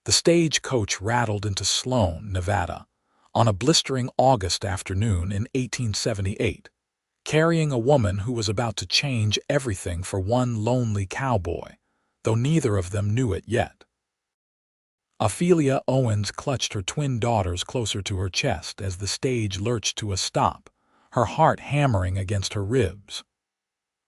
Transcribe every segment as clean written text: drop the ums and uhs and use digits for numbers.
The stagecoach rattled into Sloan, Nevada, on a blistering August afternoon in 1878, carrying a woman who was about to change everything for one lonely cowboy, though neither of them knew it yet. Ophelia Owens clutched her twin daughters closer to her chest as the stage lurched to a stop, her heart hammering against her ribs.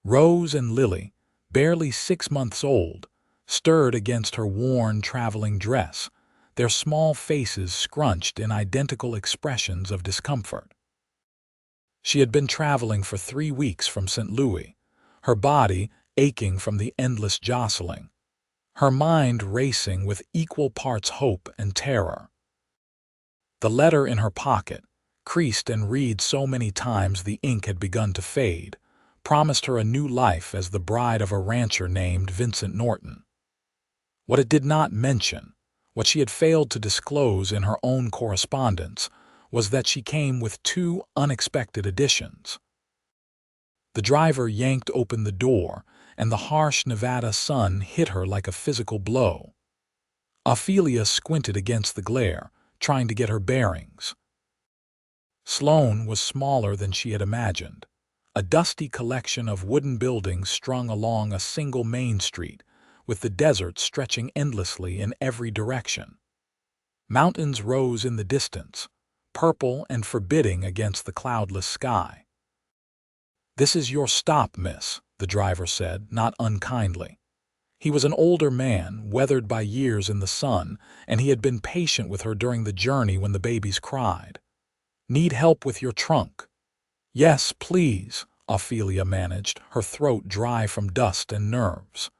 Rose and Lily, barely 6 months old, stirred against her worn traveling dress, their small faces scrunched in identical expressions of discomfort. She had been traveling for 3 weeks from St. Louis, her body aching from the endless jostling, her mind racing with equal parts hope and terror. The letter in her pocket, creased and read so many times the ink had begun to fade, promised her a new life as the bride of a rancher named Vincent Norton. What it did not mention, what she had failed to disclose in her own correspondence, was that she came with 2 unexpected additions. The driver yanked open the door, and the harsh Nevada sun hit her like a physical blow. Ophelia squinted against the glare, trying to get her bearings. Sloan was smaller than she had imagined, a dusty collection of wooden buildings strung along a single main street, with the desert stretching endlessly in every direction. Mountains rose in the distance, purple and forbidding against the cloudless sky. "This is your stop, miss," the driver said, not unkindly. He was an older man, weathered by years in the sun, and he had been patient with her during the journey when the babies cried. "Need help with your trunk?" "Yes, please," Ophelia managed, her throat dry from dust and nerves.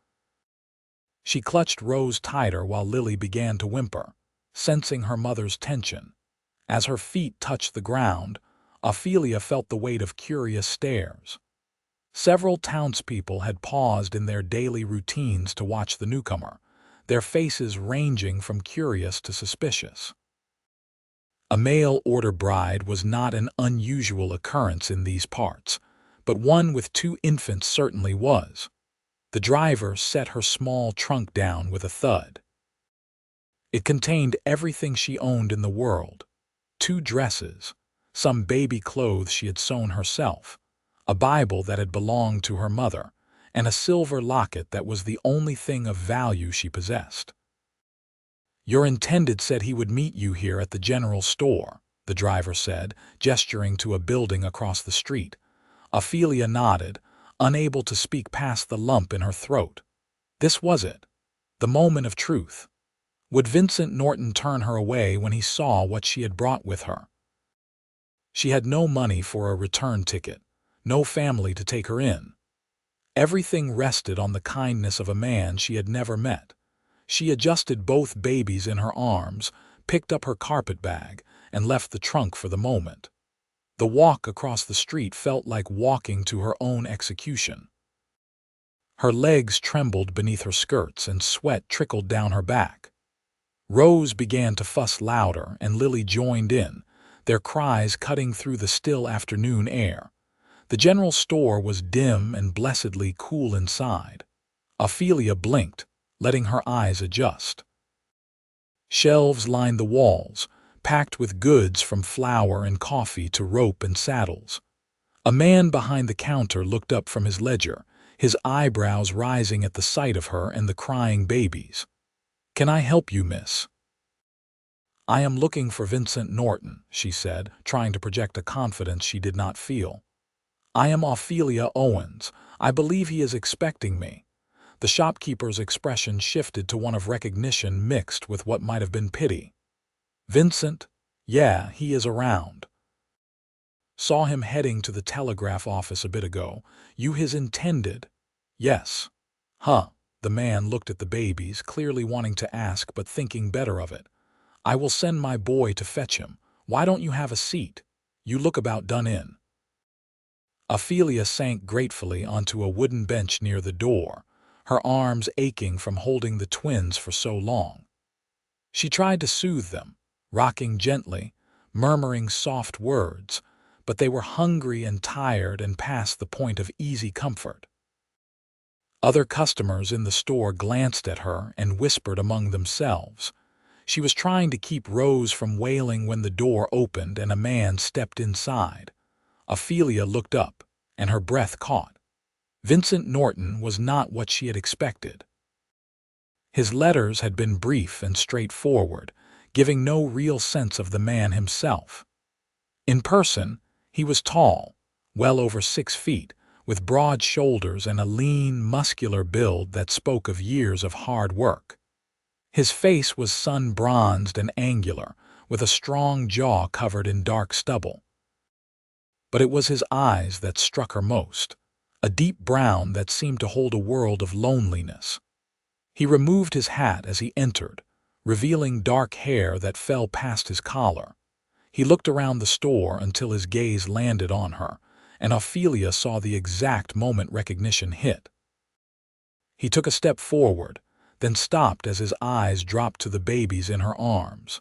She clutched Rose tighter while Lily began to whimper, sensing her mother's tension. As her feet touched the ground, Ophelia felt the weight of curious stares. Several townspeople had paused in their daily routines to watch the newcomer, their faces ranging from curious to suspicious. A mail-order bride was not an unusual occurrence in these parts, but one with 2 infants certainly was. The driver set her small trunk down with a thud. It contained everything she owned in the world: 2 dresses, some baby clothes she had sewn herself, a Bible that had belonged to her mother, and a silver locket that was the only thing of value she possessed. "Your intended said he would meet you here at the general store," the driver said, gesturing to a building across the street. Ophelia nodded, unable to speak past the lump in her throat. This was it, the moment of truth. Would Vincent Norton turn her away when he saw what she had brought with her? She had no money for a return ticket, no family to take her in. Everything rested on the kindness of a man she had never met. She adjusted both babies in her arms, picked up her carpet bag, and left the trunk for the moment. The walk across the street felt like walking to her own execution. Her legs trembled beneath her skirts and sweat trickled down her back. Rose began to fuss louder and Lily joined in, their cries cutting through the still afternoon air. The general store was dim and blessedly cool inside. Ophelia blinked, letting her eyes adjust. Shelves lined the walls, packed with goods from flour and coffee to rope and saddles. A man behind the counter looked up from his ledger, his eyebrows rising at the sight of her and the crying babies. "Can I help you, miss?" "I am looking for Vincent Norton," she said, trying to project a confidence she did not feel. "I am Ophelia Owens. I believe he is expecting me." The shopkeeper's expression shifted to one of recognition mixed with what might have been pity. "Vincent? Yeah, he is around. Saw him heading to the telegraph office a bit ago. You his intended?" "Yes." "Huh." The man looked at the babies, clearly wanting to ask but thinking better of it. "I will send my boy to fetch him. Why don't you have a seat? You look about done in." Ophelia sank gratefully onto a wooden bench near the door, her arms aching from holding the twins for so long. She tried to soothe them, rocking gently, murmuring soft words, but they were hungry and tired and past the point of easy comfort. Other customers in the store glanced at her and whispered among themselves. She was trying to keep Rose from wailing when the door opened and a man stepped inside. Ophelia looked up, and her breath caught. Vincent Norton was not what she had expected. His letters had been brief and straightforward, giving no real sense of the man himself. In person, he was tall, well over 6 feet, with broad shoulders and a lean, muscular build that spoke of years of hard work. His face was sun-bronzed and angular, with a strong jaw covered in dark stubble. But it was his eyes that struck her most, a deep brown that seemed to hold a world of loneliness. He removed his hat as he entered, revealing dark hair that fell past his collar. He looked around the store until his gaze landed on her, and Ophelia saw the exact moment recognition hit. He took a step forward, then stopped as his eyes dropped to the babies in her arms.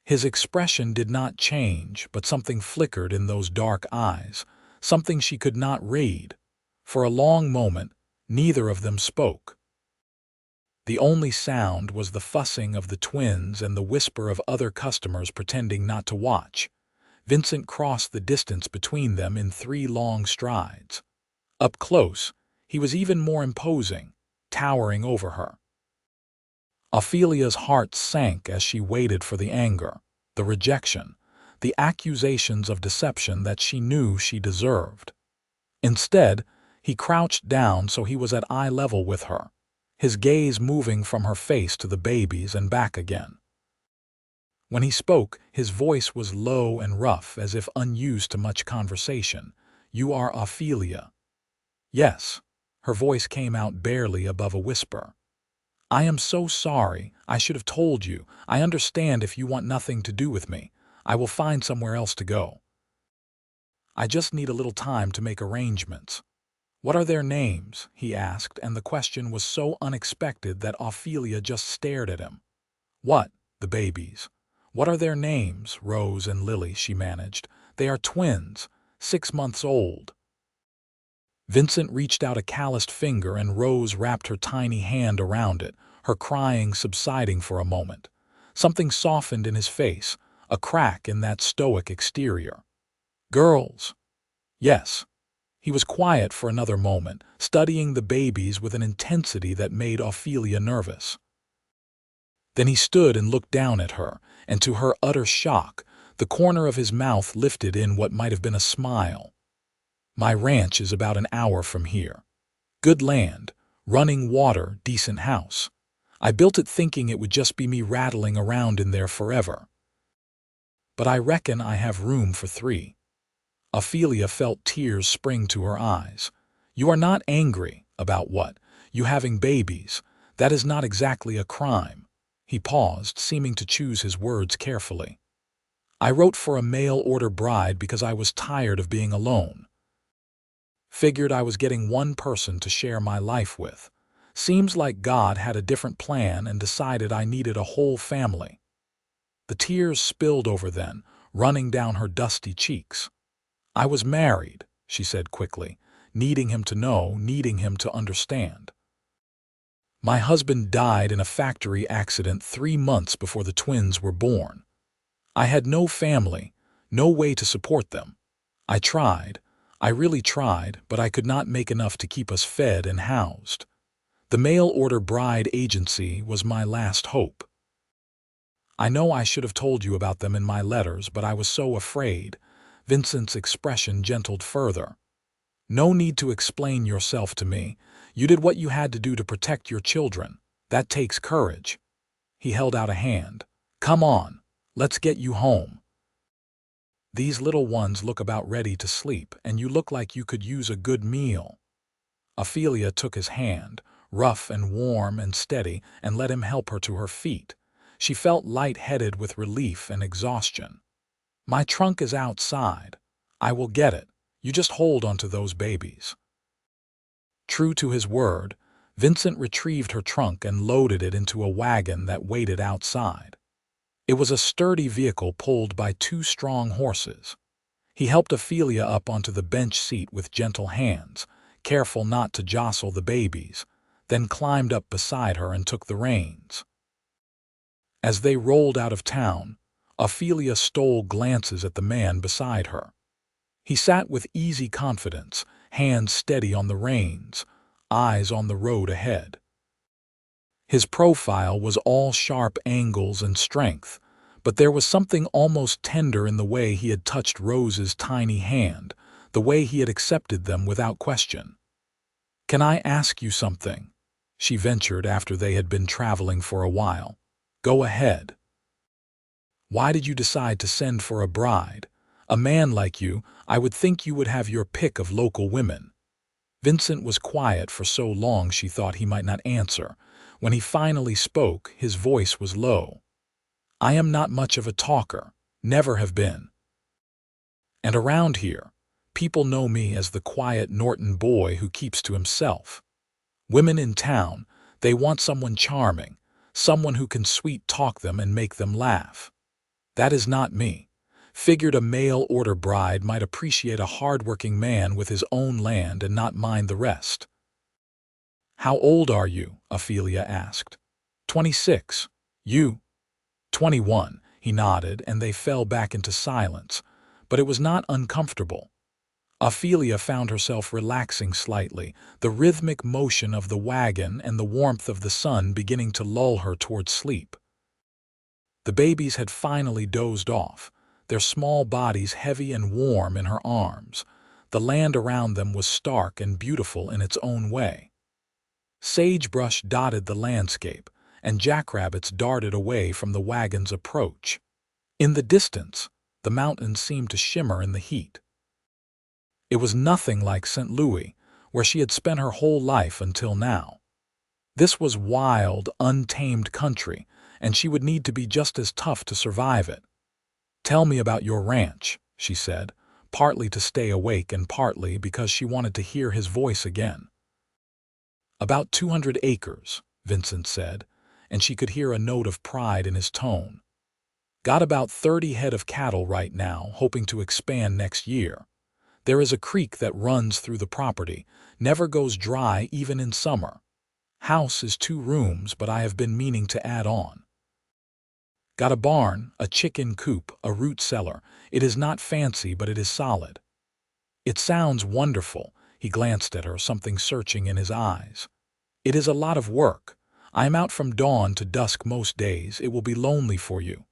His expression did not change, but something flickered in those dark eyes, something she could not read. For a long moment, neither of them spoke. The only sound was the fussing of the twins and the whisper of other customers pretending not to watch. Vincent crossed the distance between them in 3 long strides. Up close, he was even more imposing, towering over her. Ophelia's heart sank as she waited for the anger, the rejection, the accusations of deception that she knew she deserved. Instead, he crouched down so he was at eye level with her, his gaze moving from her face to the babies and back again. When he spoke, his voice was low and rough, as if unused to much conversation. "You are Ophelia." "Yes." Her voice came out barely above a whisper. "I am so sorry. I should have told you. I understand if you want nothing to do with me. I will find somewhere else to go. I just need a little time to make arrangements." "What are their names?" he asked, and the question was so unexpected that Ophelia just stared at him. "What? The babies? What are their names?" "Rose and Lily," she managed. "They are twins, 6 months old." Vincent reached out a calloused finger and Rose wrapped her tiny hand around it, her crying subsiding for a moment. Something softened in his face, a crack in that stoic exterior. "Girls?" "Yes." He was quiet for another moment, studying the babies with an intensity that made Ophelia nervous. Then he stood and looked down at her, and to her utter shock, the corner of his mouth lifted in what might have been a smile. "My ranch is about an hour from here. Good land, running water, decent house. I built it thinking it would just be me rattling around in there forever. But I reckon I have room for 3. Ophelia felt tears spring to her eyes. "You are not angry about what? You having babies. That is not exactly a crime." He paused, seeming to choose his words carefully. "I wrote for a mail-order bride because I was tired of being alone. Figured I was getting one person to share my life with. Seems like God had a different plan and decided I needed a whole family." The tears spilled over then, running down her dusty cheeks. "I was married," she said quickly, needing him to know, needing him to understand. "My husband died in a factory accident 3 months before the twins were born. I had no family, no way to support them. I tried, I really tried, but I could not make enough to keep us fed and housed. The mail-order bride agency was my last hope. I know I should have told you about them in my letters, but I was so afraid." Vincent's expression gentled further. "No need to explain yourself to me. You did what you had to do to protect your children. That takes courage." He held out a hand. "Come on, let's get you home. These little ones look about ready to sleep, and you look like you could use a good meal." Ophelia took his hand, rough and warm and steady, and let him help her to her feet. She felt light-headed with relief and exhaustion. "My trunk is outside. I will get it. You just hold onto those babies." True to his word, Vincent retrieved her trunk and loaded it into a wagon that waited outside. It was a sturdy vehicle pulled by 2 strong horses. He helped Ophelia up onto the bench seat with gentle hands, careful not to jostle the babies, then climbed up beside her and took the reins. As they rolled out of town, Ophelia stole glances at the man beside her. He sat with easy confidence, hands steady on the reins, eyes on the road ahead. His profile was all sharp angles and strength, but there was something almost tender in the way he had touched Rose's tiny hand, the way he had accepted them without question. "Can I ask you something?" she ventured after they had been traveling for a while. "Go ahead." "Why did you decide to send for a bride? A man like you, I would think you would have your pick of local women." Vincent was quiet for so long she thought he might not answer. When he finally spoke, his voice was low. "I am not much of a talker, never have been. And around here, people know me as the quiet Norton boy who keeps to himself. Women in town, they want someone charming, someone who can sweet-talk them and make them laugh. That is not me. Figured a mail-order bride might appreciate a hard-working man with his own land and not mind the rest." "How old are you?" Ophelia asked. 26. You?" 21. He nodded, and they fell back into silence, but it was not uncomfortable. Ophelia found herself relaxing slightly, the rhythmic motion of the wagon and the warmth of the sun beginning to lull her toward sleep. The babies had finally dozed off, their small bodies heavy and warm in her arms. The land around them was stark and beautiful in its own way. Sagebrush dotted the landscape, and jackrabbits darted away from the wagon's approach. In the distance, the mountains seemed to shimmer in the heat. It was nothing like St. Louis, where she had spent her whole life until now. This was wild, untamed country, and she would need to be just as tough to survive it. "Tell me about your ranch," she said, partly to stay awake and partly because she wanted to hear his voice again. "About 200 acres, Vincent said, and she could hear a note of pride in his tone. "Got about 30 head of cattle right now, hoping to expand next year. There is a creek that runs through the property, never goes dry even in summer. House is 2 rooms, but I have been meaning to add on. Got a barn, a chicken coop, a root cellar. It is not fancy, but it is solid." "It sounds wonderful." He glanced at her, something searching in his eyes. "It is a lot of work. I am out from dawn to dusk most days. It will be lonely for you.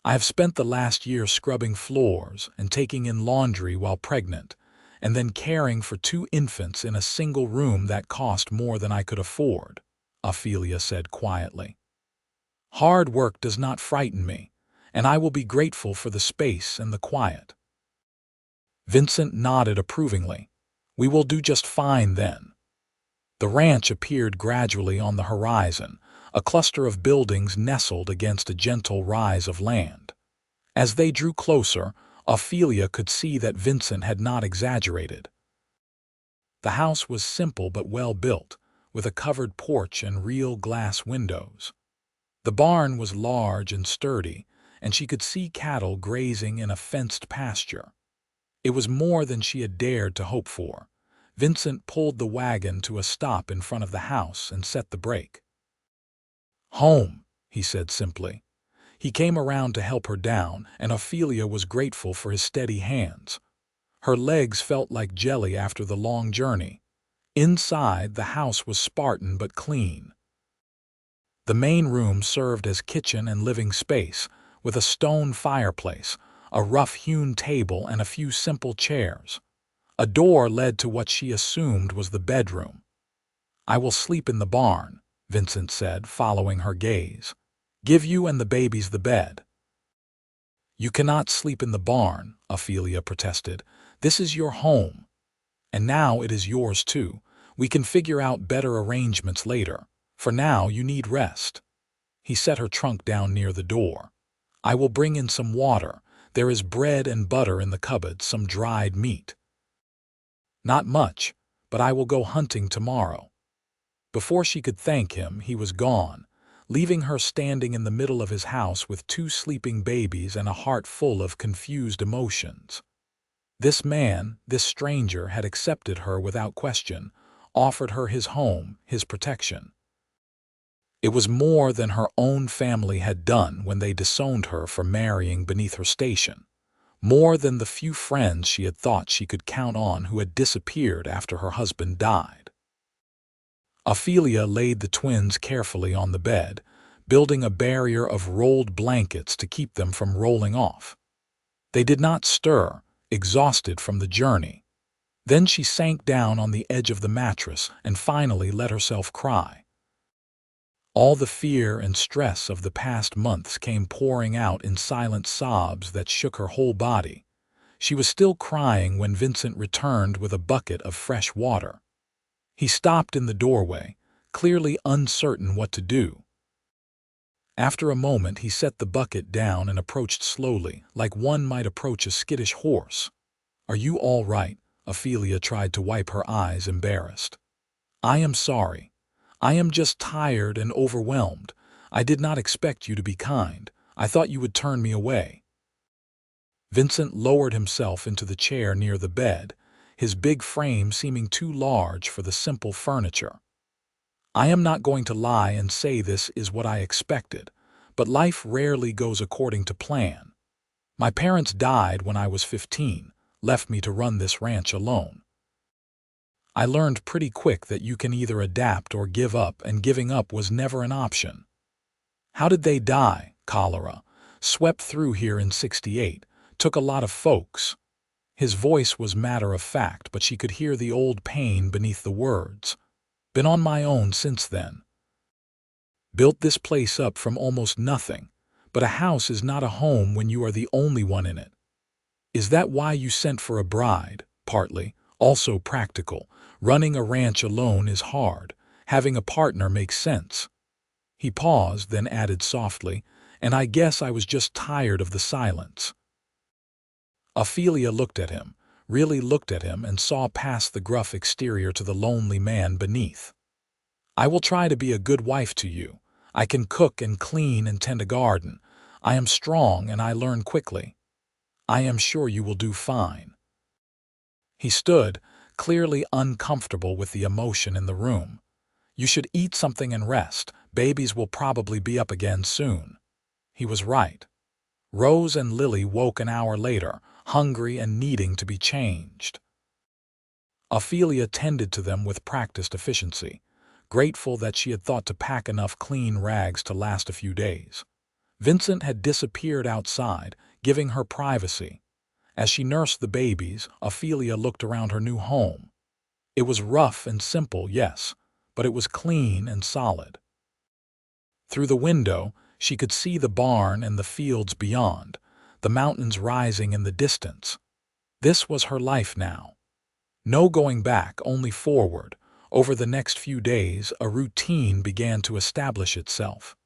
I have spent the last year scrubbing floors and taking in laundry while pregnant, and then caring for 2 infants in a single room that cost more than I could afford," Ophelia said quietly. "Hard work does not frighten me, and I will be grateful for the space and the quiet." Vincent nodded approvingly. "We will do just fine then." The ranch appeared gradually on the horizon, a cluster of buildings nestled against a gentle rise of land. As they drew closer, Ophelia could see that Vincent had not exaggerated. The house was simple but well built, with a covered porch and real glass windows. The barn was large and sturdy, and she could see cattle grazing in a fenced pasture. It was more than she had dared to hope for. Vincent pulled the wagon to a stop in front of the house and set the brake. "Home," he said simply. He came around to help her down, and Ophelia was grateful for his steady hands. Her legs felt like jelly after the long journey. Inside, the house was Spartan but clean. The main room served as kitchen and living space, with a stone fireplace, a rough-hewn table, and a few simple chairs. A door led to what she assumed was the bedroom. "I will sleep in the barn," Vincent said, following her gaze. "Give you and the babies the bed." "You cannot sleep in the barn," Ophelia protested. "This is your home. And now it is yours too. We can figure out better arrangements later. For now, you need rest." He set her trunk down near the door. "I will bring in some water. There is bread and butter in the cupboard, some dried meat." "Not much, but I will go hunting tomorrow." Before she could thank him, he was gone, leaving her standing in the middle of his house with 2 sleeping babies and a heart full of confused emotions. This man, this stranger, had accepted her without question, offered her his home, his protection. It was more than her own family had done when they disowned her for marrying beneath her station, more than the few friends she had thought she could count on who had disappeared after her husband died. Ophelia laid the twins carefully on the bed, building a barrier of rolled blankets to keep them from rolling off. They did not stir, exhausted from the journey. Then she sank down on the edge of the mattress and finally let herself cry. All the fear and stress of the past months came pouring out in silent sobs that shook her whole body. She was still crying when Vincent returned with a bucket of fresh water. He stopped in the doorway, clearly uncertain what to do. After a moment, he set the bucket down and approached slowly, like one might approach a skittish horse. "Are you all right?" Ophelia tried to wipe her eyes, embarrassed. "I am sorry. I am just tired and overwhelmed. I did not expect you to be kind. I thought you would turn me away." Vincent lowered himself into the chair near the bed, his big frame seeming too large for the simple furniture. "I am not going to lie and say this is what I expected, but life rarely goes according to plan. My parents died when I was 15, left me to run this ranch alone. I learned pretty quick that you can either adapt or give up, and giving up was never an option." "How did they die?" "Cholera. Swept through here in '68. Took a lot of folks." His voice was matter-of-fact, but she could hear the old pain beneath the words. "Been on my own since then. Built this place up from almost nothing, but a house is not a home when you are the only one in it." "Is that why you sent for a bride?" "Partly. Also practical. Running a ranch alone is hard. Having a partner makes sense." He paused, then added softly, "And I guess I was just tired of the silence." Ophelia looked at him, really looked at him, and saw past the gruff exterior to the lonely man beneath. "I will try to be a good wife to you. I can cook and clean and tend a garden. I am strong and I learn quickly. I am sure you will do fine." He stood, clearly uncomfortable with the emotion in the room. "You should eat something and rest. Babies will probably be up again soon." He was right. Rose and Lily woke an hour later, hungry and needing to be changed. Ophelia tended to them with practiced efficiency, grateful that she had thought to pack enough clean rags to last a few days. Vincent had disappeared outside, giving her privacy. As she nursed the babies, Ophelia looked around her new home. It was rough and simple, yes, but it was clean and solid. Through the window, she could see the barn and the fields beyond, the mountains rising in the distance. This was her life now. No going back, only forward. Over the next few days, a routine began to establish itself.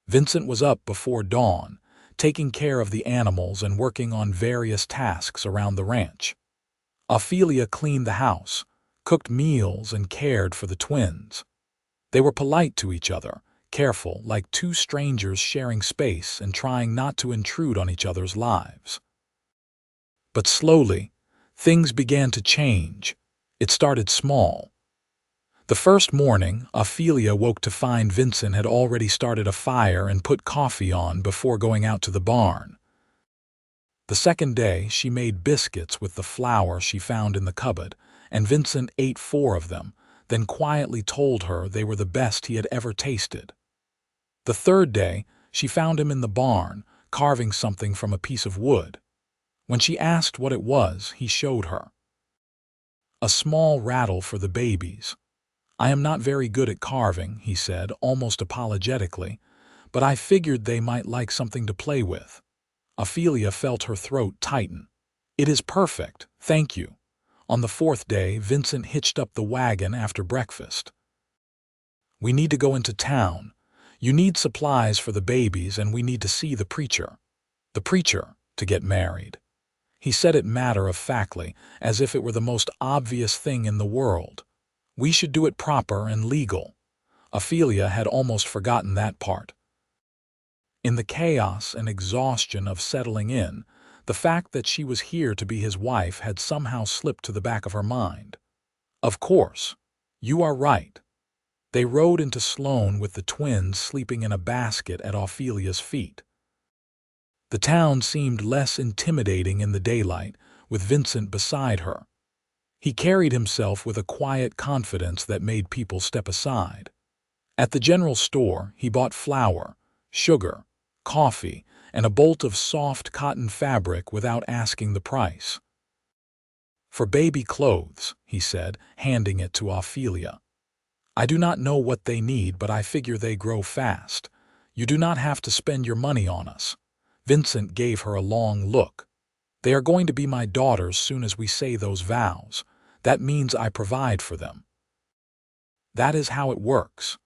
Vincent was up before dawn, taking care of the animals and working on various tasks around the ranch. Ophelia cleaned the house, cooked meals, and cared for the twins. They were polite to each other, careful, like two strangers sharing space and trying not to intrude on each other's lives. But slowly, things began to change. It started small. The first morning, Ophelia woke to find Vincent had already started a fire and put coffee on before going out to the barn. The second day, she made biscuits with the flour she found in the cupboard, and Vincent ate 4 of them, then quietly told her they were the best he had ever tasted. The third day, she found him in the barn, carving something from a piece of wood. When she asked what it was, he showed her. "A small rattle for the babies. I am not very good at carving," he said, almost apologetically, "but I figured they might like something to play with." Ophelia felt her throat tighten. "It is perfect, thank you." On the 4th day, Vincent hitched up the wagon after breakfast. "We need to go into town. You need supplies for the babies, and we need to see the preacher." "The preacher, to get married." He said it matter-of-factly, as if it were the most obvious thing in the world. "We should do it proper and legal." Ophelia had almost forgotten that part. In the chaos and exhaustion of settling in, the fact that she was here to be his wife had somehow slipped to the back of her mind. "Of course. You are right." They rode into Sloan with the twins sleeping in a basket at Ophelia's feet. The town seemed less intimidating in the daylight, with Vincent beside her. He carried himself with a quiet confidence that made people step aside. At the general store, he bought flour, sugar, coffee, and a bolt of soft cotton fabric without asking the price. "For baby clothes," he said, handing it to Ophelia. "I do not know what they need, but I figure they grow fast. You do not have to spend your money on us." Vincent gave her a long look. "They are going to be my daughters soon as we say those vows. That means I provide for them." That is how it works.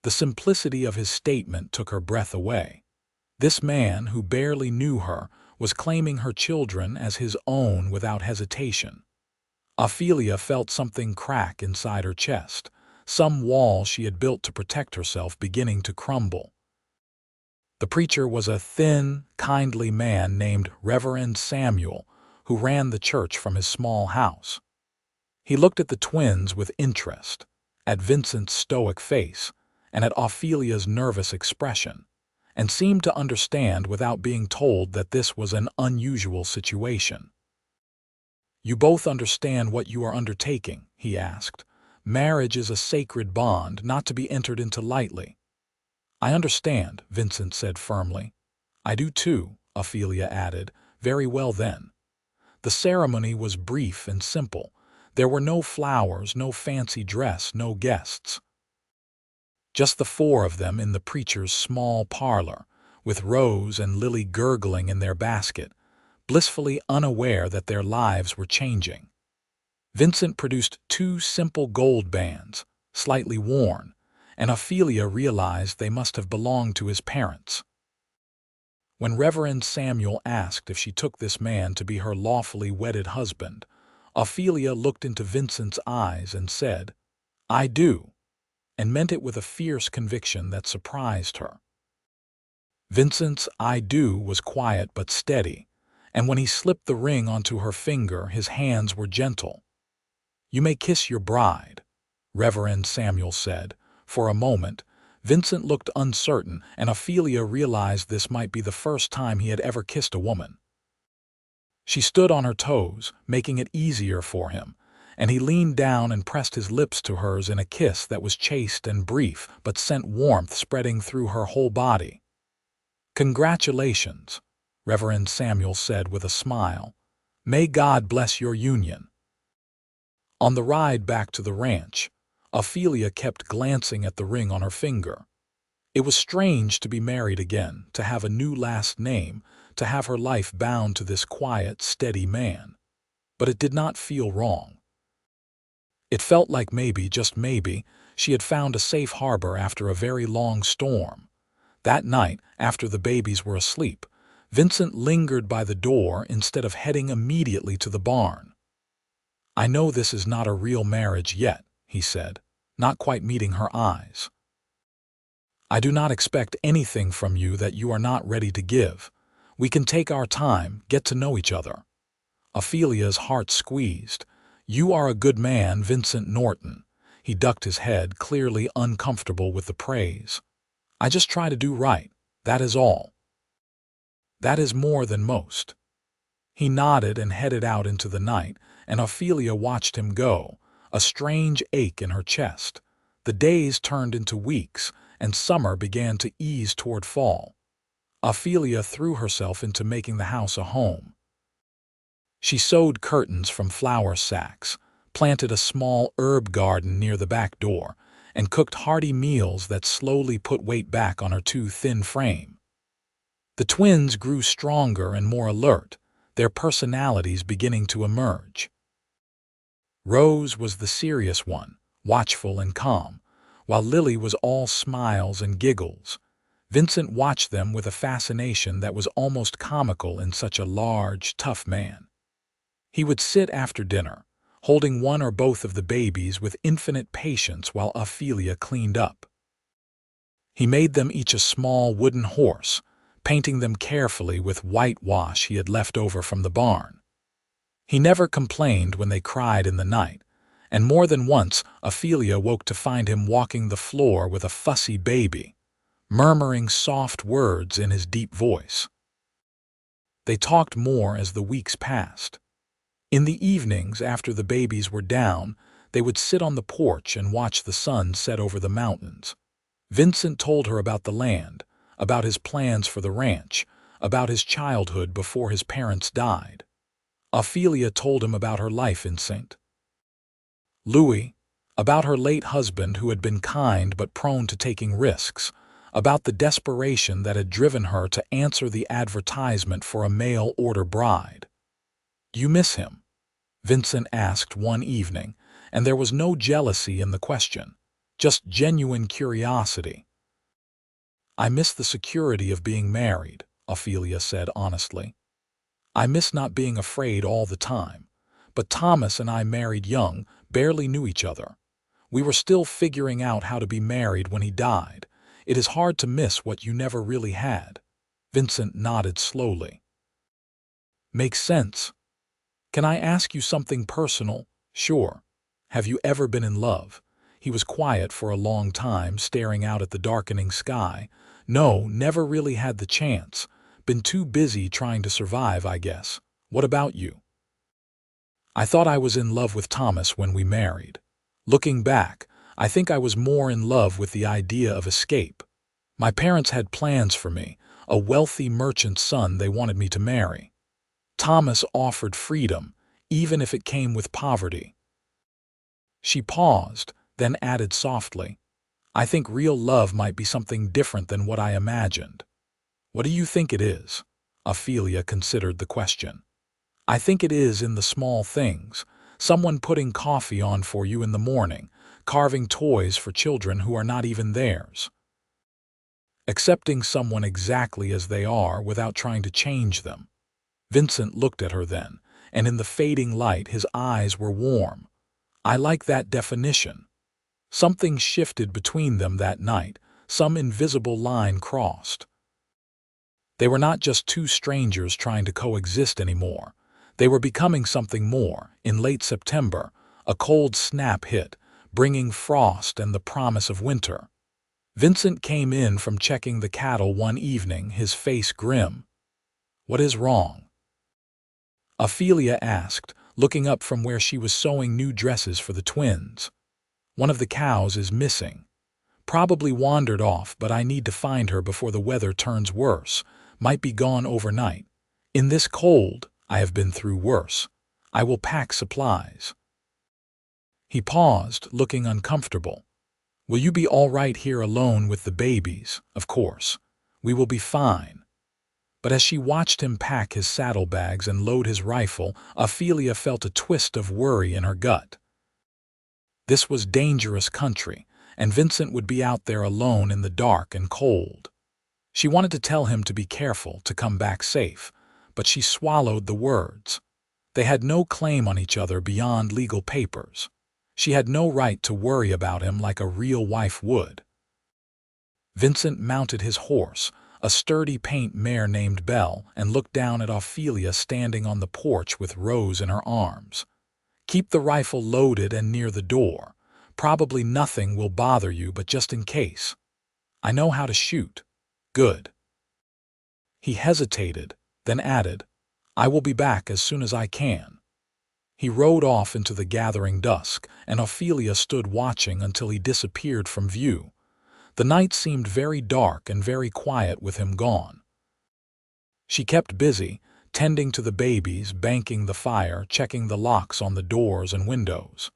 The simplicity of his statement took her breath away. This man, who barely knew her, was claiming her children as his own without hesitation. Ophelia felt something crack inside her chest, some wall she had built to protect herself beginning to crumble. The preacher was a thin, kindly man named Reverend Samuel, who ran the church from his small house. He looked at the twins with interest, at Vincent's stoic face, and at Ophelia's nervous expression, and seemed to understand without being told that this was an unusual situation. "You both understand what you are undertaking?" he asked. "Marriage is a sacred bond, not to be entered into lightly." "I understand," Vincent said firmly. "I do too," Ophelia added. "Very well then." The ceremony was brief and simple. There were no flowers, no fancy dress, no guests. Just the four of them in the preacher's small parlor, with Rose and Lily gurgling in their basket, blissfully unaware that their lives were changing. Vincent produced 2 simple gold bands, slightly worn, and Ophelia realized they must have belonged to his parents. When Reverend Samuel asked if she took this man to be her lawfully wedded husband, Ophelia looked into Vincent's eyes and said, "I do," and meant it with a fierce conviction that surprised her. Vincent's "I do" was quiet but steady, and when he slipped the ring onto her finger, his hands were gentle. "You may kiss your bride," Reverend Samuel said. For a moment, Vincent looked uncertain, and Ophelia realized this might be the first time he had ever kissed a woman. She stood on her toes, making it easier for him, and he leaned down and pressed his lips to hers in a kiss that was chaste and brief but sent warmth spreading through her whole body. "Congratulations," Reverend Samuel said with a smile. "May God bless your union." On the ride back to the ranch, Ophelia kept glancing at the ring on her finger. It was strange to be married again, to have a new last name, to have her life bound to this quiet, steady man. But it did not feel wrong. It felt like maybe, just maybe, she had found a safe harbor after a very long storm. That night, after the babies were asleep, Vincent lingered by the door instead of heading immediately to the barn. "I know this is not a real marriage yet," he said, not quite meeting her eyes. "I do not expect anything from you that you are not ready to give. We can take our time, get to know each other." Ophelia's heart squeezed. "You are a good man, Vincent Norton." He ducked his head, clearly uncomfortable with the praise. "I just try to do right, that is all." "That is more than most." He nodded and headed out into the night, and Ophelia watched him go, a strange ache in her chest. The days turned into weeks, and summer began to ease toward fall. Ophelia threw herself into making the house a home. She sewed curtains from flour sacks, planted a small herb garden near the back door, and cooked hearty meals that slowly put weight back on her too thin frame. The twins grew stronger and more alert, their personalities beginning to emerge. Rose was the serious one, watchful and calm, while Lily was all smiles and giggles. Vincent watched them with a fascination that was almost comical in such a large, tough man. He would sit after dinner, holding one or both of the babies with infinite patience while Ophelia cleaned up. He made them each a small wooden horse, painting them carefully with whitewash he had left over from the barn. He never complained when they cried in the night, and more than once Ophelia woke to find him walking the floor with a fussy baby, murmuring soft words in his deep voice. They talked more as the weeks passed. In the evenings, after the babies were down, they would sit on the porch and watch the sun set over the mountains. Vincent told her about the land, about his plans for the ranch, about his childhood before his parents died. Ophelia told him about her life in St. Louis, about her late husband who had been kind but prone to taking risks, about the desperation that had driven her to answer the advertisement for a mail-order bride. "Do you miss him?" Vincent asked one evening, and there was no jealousy in the question, just genuine curiosity. "I miss the security of being married," Ophelia said honestly. "I miss not being afraid all the time. But Thomas and I married young, barely knew each other. We were still figuring out how to be married when he died. It is hard to miss what you never really had." Vincent nodded slowly. "Makes sense. Can I ask you something personal?" "Sure. Have you ever been in love?" He was quiet for a long time, staring out at the darkening sky. "No, never really had the chance. Been too busy trying to survive, I guess. What about you?" "I thought I was in love with Thomas when we married. Looking back, I think I was more in love with the idea of escape. My parents had plans for me, a wealthy merchant's son they wanted me to marry. Thomas offered freedom, even if it came with poverty." She paused, then added softly, "I think real love might be something different than what I imagined." "What do you think it is?" Ophelia considered the question. "I think it is in the small things. Someone putting coffee on for you in the morning, carving toys for children who are not even theirs. Accepting someone exactly as they are without trying to change them." Vincent looked at her then, and in the fading light his eyes were warm. "I like that definition." Something shifted between them that night, some invisible line crossed. They were not just two strangers trying to coexist anymore. They were becoming something more. In late September, a cold snap hit, bringing frost and the promise of winter. Vincent came in from checking the cattle one evening, his face grim. "What is wrong?" Ophelia asked, looking up from where she was sewing new dresses for the twins. "One of the cows is missing. Probably wandered off, but I need to find her before the weather turns worse. Might be gone overnight. In this cold, I have been through worse. I will pack supplies." He paused, looking uncomfortable. "Will you be all right here alone with the babies?" "Of course. We will be fine." But as she watched him pack his saddlebags and load his rifle, Ophelia felt a twist of worry in her gut. This was dangerous country, and Vincent would be out there alone in the dark and cold. She wanted to tell him to be careful, to come back safe, but she swallowed the words. They had no claim on each other beyond legal papers. She had no right to worry about him like a real wife would. Vincent mounted his horse, a sturdy paint mare named Belle, and looked down at Ophelia standing on the porch with Rose in her arms. "Keep the rifle loaded and near the door. Probably nothing will bother you, but just in case. I know how to shoot." "Good." He hesitated, then added, "I will be back as soon as I can." He rode off into the gathering dusk, and Ophelia stood watching until he disappeared from view. The night seemed very dark and very quiet with him gone. She kept busy, tending to the babies, banking the fire, checking the locks on the doors and windows.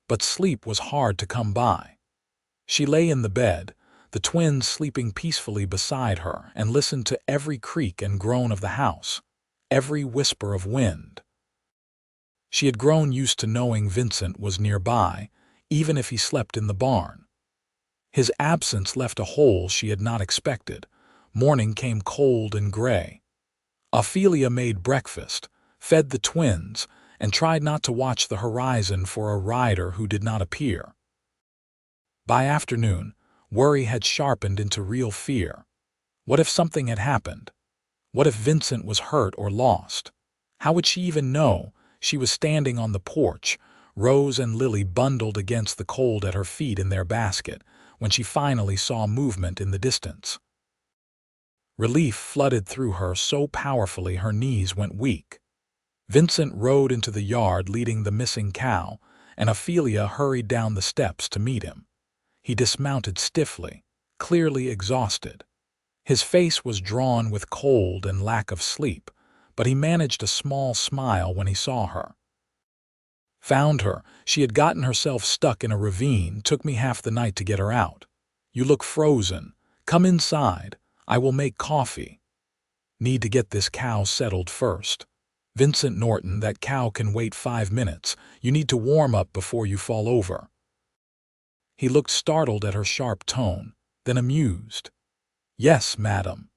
But sleep was hard to come by. She lay in the bed, the twins sleeping peacefully beside her, and listened to every creak and groan of the house, every whisper of wind. She had grown used to knowing Vincent was nearby, even if he slept in the barn. His absence left a hole she had not expected. Morning came cold and gray. Ophelia made breakfast, fed the twins, and tried not to watch the horizon for a rider who did not appear. By afternoon, worry had sharpened into real fear. What if something had happened? What if Vincent was hurt or lost? How would she even know? She was standing on the porch, Rose and Lily bundled against the cold at her feet in their basket when she finally saw movement in the distance. Relief flooded through her so powerfully her knees went weak. Vincent rode into the yard leading the missing cow, and Ophelia hurried down the steps to meet him. He dismounted stiffly, clearly exhausted. His face was drawn with cold and lack of sleep, but he managed a small smile when he saw her. "Found her. She had gotten herself stuck in a ravine. Took me half the night to get her out. You look frozen. Come inside. I will make coffee. Need to get this cow settled first. Vincent Norton, that cow can wait 5 minutes. You need to warm up before you fall over." He looked startled at her sharp tone, then amused. "Yes, madam."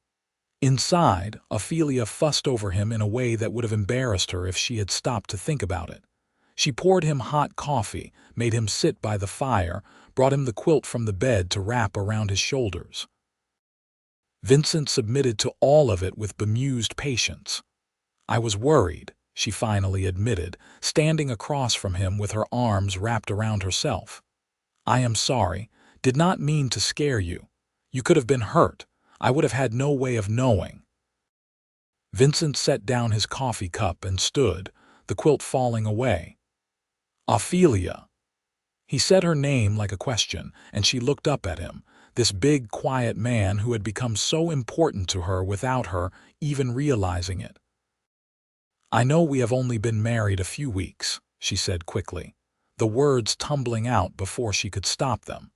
Inside, Ophelia fussed over him in a way that would have embarrassed her if she had stopped to think about it. She poured him hot coffee, made him sit by the fire, brought him the quilt from the bed to wrap around his shoulders. Vincent submitted to all of it with bemused patience. "I was worried," she finally admitted, standing across from him with her arms wrapped around herself. "I am sorry. Did not mean to scare you. You could have been hurt. I would have had no way of knowing." Vincent set down his coffee cup and stood, the quilt falling away. "Ophelia." He said her name like a question, and she looked up at him, this big, quiet man who had become so important to her without her even realizing it. "I know we have only been married a few weeks," she said quickly, the words tumbling out before she could stop them.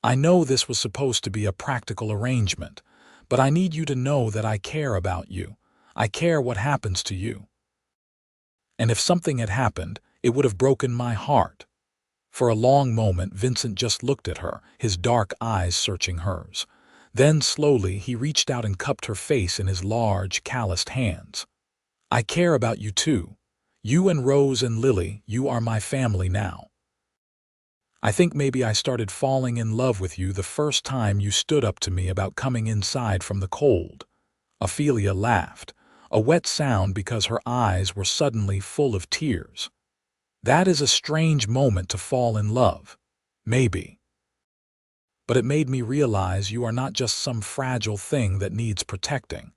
"I know this was supposed to be a practical arrangement, but I need you to know that I care about you. I care what happens to you. And if something had happened, it would have broken my heart." For a long moment, Vincent just looked at her, his dark eyes searching hers. Then, slowly, he reached out and cupped her face in his large, calloused hands. "I care about you too. You and Rose and Lily, you are my family now. I think maybe I started falling in love with you the first time you stood up to me about coming inside from the cold." Ophelia laughed, a wet sound because her eyes were suddenly full of tears. "That is a strange moment to fall in love. Maybe. But it made me realize you are not just some fragile thing that needs protecting.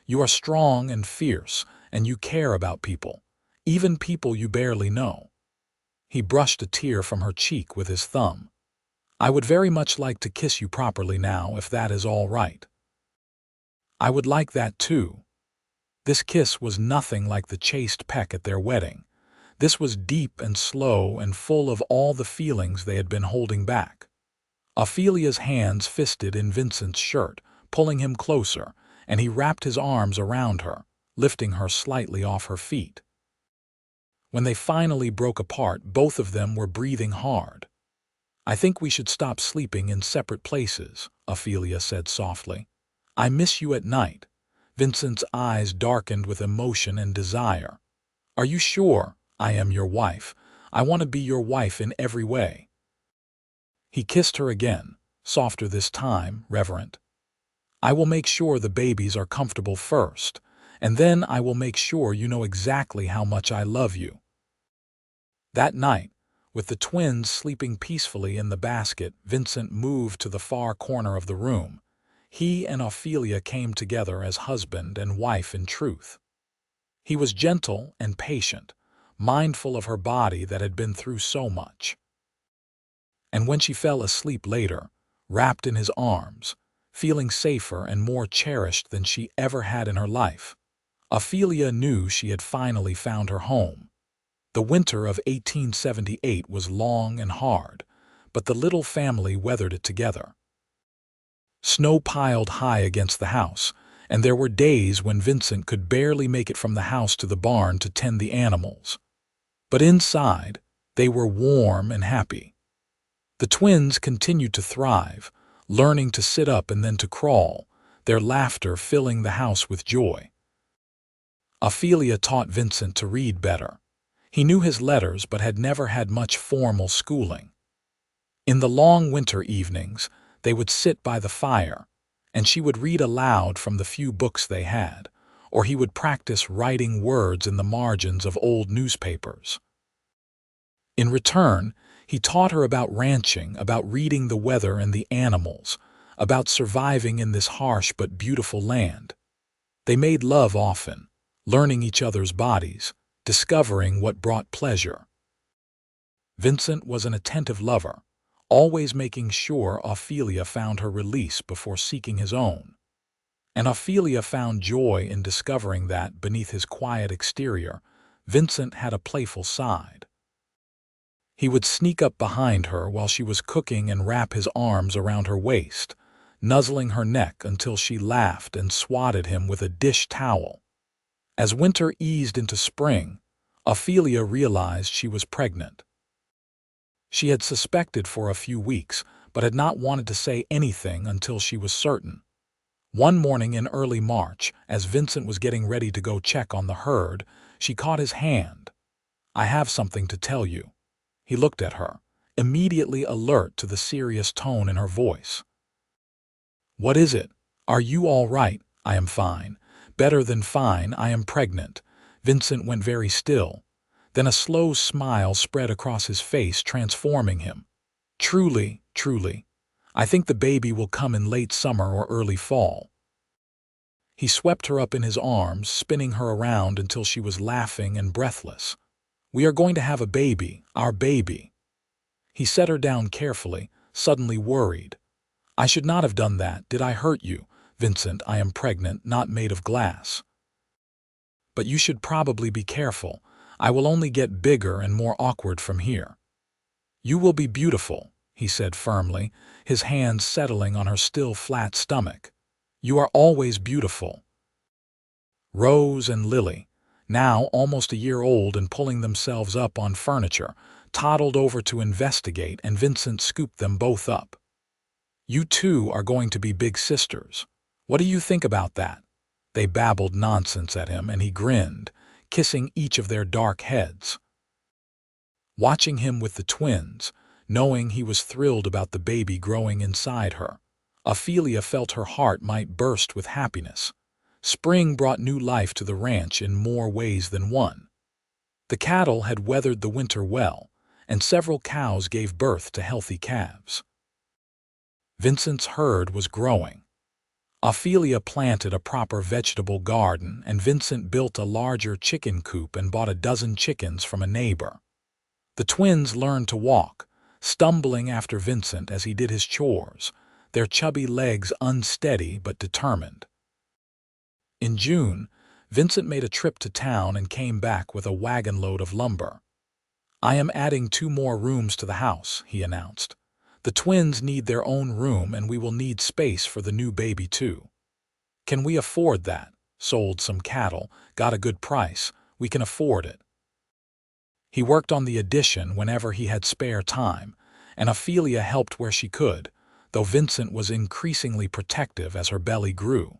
You are strong and fierce, and you care about people, even people you barely know." He brushed a tear from her cheek with his thumb. "I would very much like to kiss you properly now, if that is all right." "I would like that too." This kiss was nothing like the chaste peck at their wedding. This was deep and slow and full of all the feelings they had been holding back. Ophelia's hands fisted in Vincent's shirt, pulling him closer, and he wrapped his arms around her, lifting her slightly off her feet. When they finally broke apart, both of them were breathing hard. "I think we should stop sleeping in separate places," Ophelia said softly. "I miss you at night." Vincent's eyes darkened with emotion and desire. "Are you sure? I am your wife. I want to be your wife in every way." He kissed her again, softer this time, reverent. "I will make sure the babies are comfortable first, and then I will make sure you know exactly how much I love you." That night, with the twins sleeping peacefully in the basket, Vincent moved to the far corner of the room. He and Ophelia came together as husband and wife in truth. He was gentle and patient, mindful of her body that had been through so much. And when she fell asleep later, wrapped in his arms, feeling safer and more cherished than she ever had in her life, Ophelia knew she had finally found her home. The winter of 1878 was long and hard, but the little family weathered it together. Snow piled high against the house, and there were days when Vincent could barely make it from the house to the barn to tend the animals. But inside, they were warm and happy. The twins continued to thrive, learning to sit up and then to crawl, their laughter filling the house with joy. Ophelia taught Vincent to read better. He knew his letters but had never had much formal schooling. In the long winter evenings, they would sit by the fire, and she would read aloud from the few books they had, or he would practice writing words in the margins of old newspapers. In return, he taught her about ranching, about reading the weather and the animals, about surviving in this harsh but beautiful land. They made love often, learning each other's bodies, discovering what brought pleasure. Vincent was an attentive lover, always making sure Ophelia found her release before seeking his own. And Ophelia found joy in discovering that, beneath his quiet exterior, Vincent had a playful side. He would sneak up behind her while she was cooking and wrap his arms around her waist, nuzzling her neck until she laughed and swatted him with a dish towel. As winter eased into spring, Ophelia realized she was pregnant. She had suspected for a few weeks, but had not wanted to say anything until she was certain. One morning in early March, as Vincent was getting ready to go check on the herd, she caught his hand. "I have something to tell you." He looked at her, immediately alert to the serious tone in her voice. "What is it? Are you all right?" "I am fine. Better than fine, I am pregnant." Vincent went very still. Then a slow smile spread across his face, transforming him. "Truly, truly. I think the baby will come in late summer or early fall." He swept her up in his arms, spinning her around until she was laughing and breathless. "We are going to have a baby, our baby." He set her down carefully, suddenly worried. "I should not have done that. Did I hurt you?" "Vincent, I am pregnant, not made of glass." "But you should probably be careful. I will only get bigger and more awkward from here." "You will be beautiful," he said firmly, his hands settling on her still flat stomach. "You are always beautiful." Rose and Lily, now almost a year old and pulling themselves up on furniture, toddled over to investigate, and Vincent scooped them both up. "You two are going to be big sisters. What do you think about that?" They babbled nonsense at him, and he grinned, kissing each of their dark heads. Watching him with the twins, knowing he was thrilled about the baby growing inside her, Ophelia felt her heart might burst with happiness. Spring brought new life to the ranch in more ways than one. The cattle had weathered the winter well, and several cows gave birth to healthy calves. Vincent's herd was growing. Ophelia planted a proper vegetable garden, and Vincent built a larger chicken coop and bought a dozen chickens from a neighbor. The twins learned to walk, stumbling after Vincent as he did his chores, their chubby legs unsteady but determined. In June, Vincent made a trip to town and came back with a wagon load of lumber. "I am adding 2 more rooms to the house," he announced. "The twins need their own room, and we will need space for the new baby too." "Can we afford that?" "Sold some cattle, got a good price. We can afford it." He worked on the addition whenever he had spare time, and Ophelia helped where she could, though Vincent was increasingly protective as her belly grew.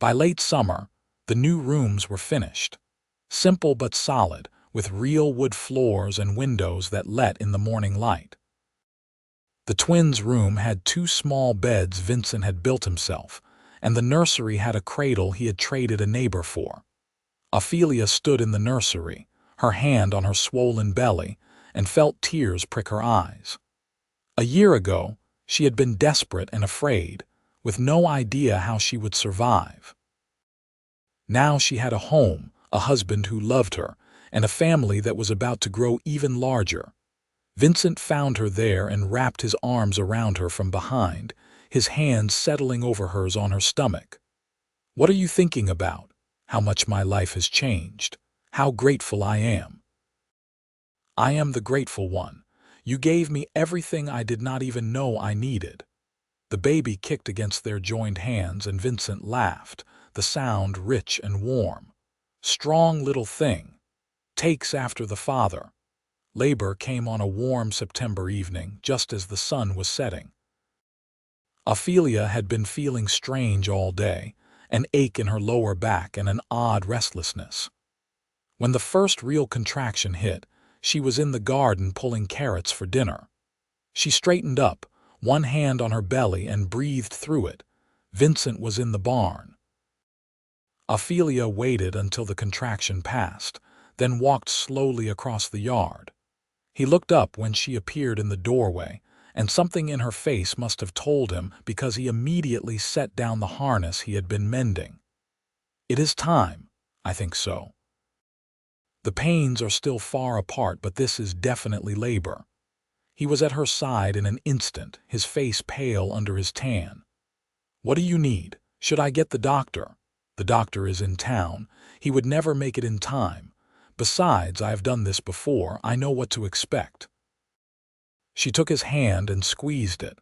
By late summer, the new rooms were finished. Simple but solid, with real wood floors and windows that let in the morning light. The twins' room had 2 small beds Vincent had built himself, and the nursery had a cradle he had traded a neighbor for. Ophelia stood in the nursery, her hand on her swollen belly, and felt tears prick her eyes. A year ago, she had been desperate and afraid, with no idea how she would survive. Now she had a home, a husband who loved her, and a family that was about to grow even larger. Vincent found her there and wrapped his arms around her from behind, his hands settling over hers on her stomach. "What are you thinking about?" "How much my life has changed. How grateful I am." "I am the grateful one. You gave me everything I did not even know I needed." The baby kicked against their joined hands, and Vincent laughed, the sound rich and warm. "Strong little thing. Takes after the father." Labor came on a warm September evening, just as the sun was setting. Ophelia had been feeling strange all day, an ache in her lower back and an odd restlessness. When the first real contraction hit, she was in the garden pulling carrots for dinner. She straightened up, one hand on her belly, and breathed through it. Vincent was in the barn. Ophelia waited until the contraction passed, then walked slowly across the yard. He looked up when she appeared in the doorway, and something in her face must have told him because he immediately set down the harness he had been mending. "It is time." "I think so." "The pains are still far apart, but this is definitely labor." He was at her side in an instant, his face pale under his tan. "What do you need? Should I get the doctor?" "The doctor is in town. He would never make it in time. Besides, I have done this before. I know what to expect." She took his hand and squeezed it.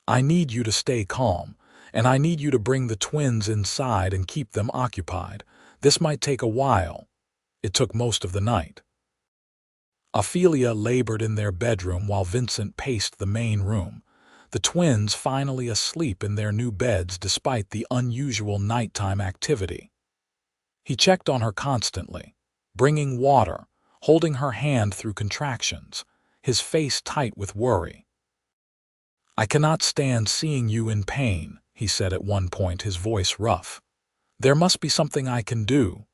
"I need you to stay calm, and I need you to bring the twins inside and keep them occupied. This might take a while." It took most of the night. Ophelia labored in their bedroom while Vincent paced the main room, the twins finally asleep in their new beds despite the unusual nighttime activity. He checked on her constantly, bringing water, holding her hand through contractions, his face tight with worry. "I cannot stand seeing you in pain," he said at one point, his voice rough. "There must be something I can do.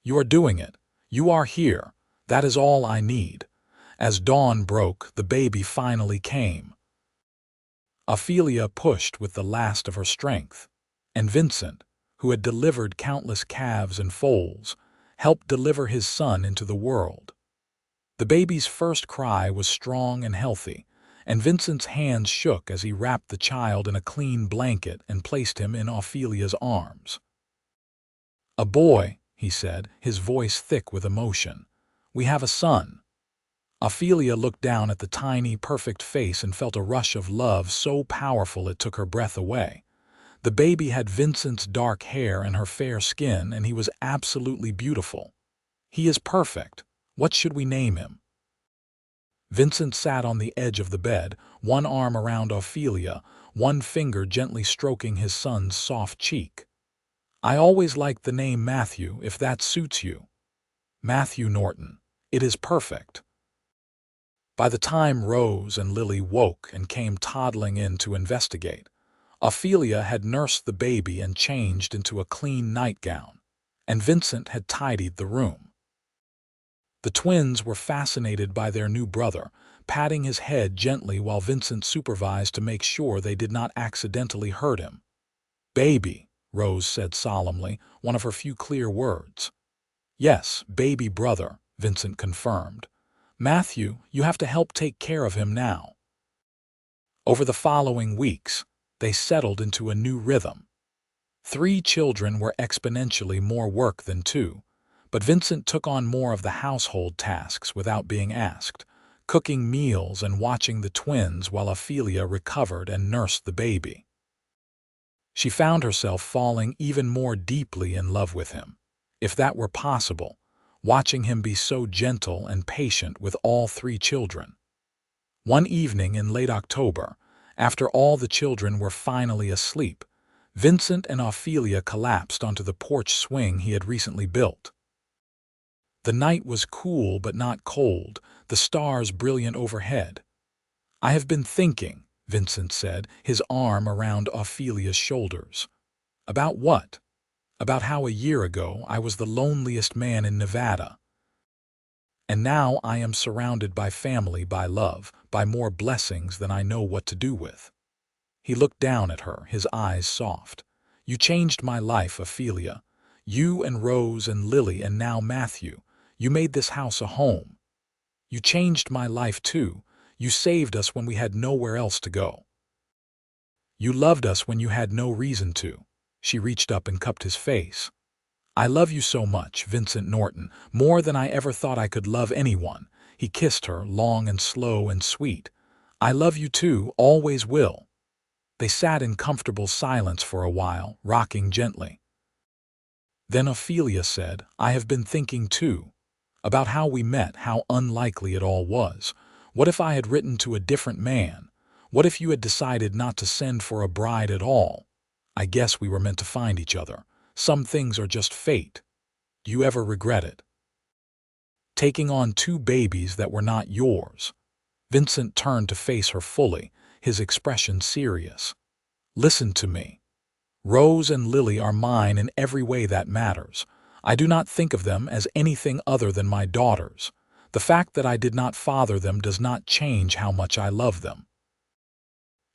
You are doing it. You are here. That is all I need." As dawn broke, the baby finally came. Ophelia pushed with the last of her strength, and Vincent, who had delivered countless calves and foals, helped deliver his son into the world. The baby's first cry was strong and healthy, and Vincent's hands shook as he wrapped the child in a clean blanket and placed him in Ophelia's arms. "A boy," he said, his voice thick with emotion. "We have a son." Ophelia looked down at the tiny, perfect face and felt a rush of love so powerful it took her breath away. The baby had Vincent's dark hair and her fair skin, and he was absolutely beautiful. "He is perfect. What should we name him?" Vincent sat on the edge of the bed, one arm around Ophelia, one finger gently stroking his son's soft cheek. "I always liked the name Matthew, if that suits you." "Matthew Norton. It is perfect." By the time Rose and Lily woke and came toddling in to investigate, Ophelia had nursed the baby and changed into a clean nightgown, and Vincent had tidied the room. The twins were fascinated by their new brother, patting his head gently while Vincent supervised to make sure they did not accidentally hurt him. "Baby," Rose said solemnly, one of her few clear words. "Yes, baby brother," Vincent confirmed. "Matthew, you have to help take care of him now." Over the following weeks, they settled into a new rhythm. 3 children were exponentially more work than 2, but Vincent took on more of the household tasks without being asked, cooking meals and watching the twins while Ophelia recovered and nursed the baby. She found herself falling even more deeply in love with him, if that were possible, watching him be so gentle and patient with all 3 children. One evening in late October, after all the children were finally asleep, Vincent and Ophelia collapsed onto the porch swing he had recently built. The night was cool but not cold, the stars brilliant overhead. "I have been thinking," Vincent said, his arm around Ophelia's shoulders. "About what?" "About how a year ago I was the loneliest man in Nevada. And now I am surrounded by family, by love, by more blessings than I know what to do with." He looked down at her, his eyes soft. "You changed my life, Ophelia. You and Rose and Lily and now Matthew. You made this house a home. You changed my life too. You saved us when we had nowhere else to go. You loved us when you had no reason to." She reached up and cupped his face. "I love you so much, Vincent Norton, more than I ever thought I could love anyone." He kissed her, long and slow and sweet. "I love you too, always will." They sat in comfortable silence for a while, rocking gently. Then Ophelia said, "I have been thinking too, about how we met, how unlikely it all was. What if I had written to a different man? What if you had decided not to send for a bride at all? I guess we were meant to find each other. Some things are just fate. Do you ever regret it? Taking on 2 babies that were not yours." Vincent turned to face her fully, his expression serious. "Listen to me. Rose and Lily are mine in every way that matters. I do not think of them as anything other than my daughters. The fact that I did not father them does not change how much I love them."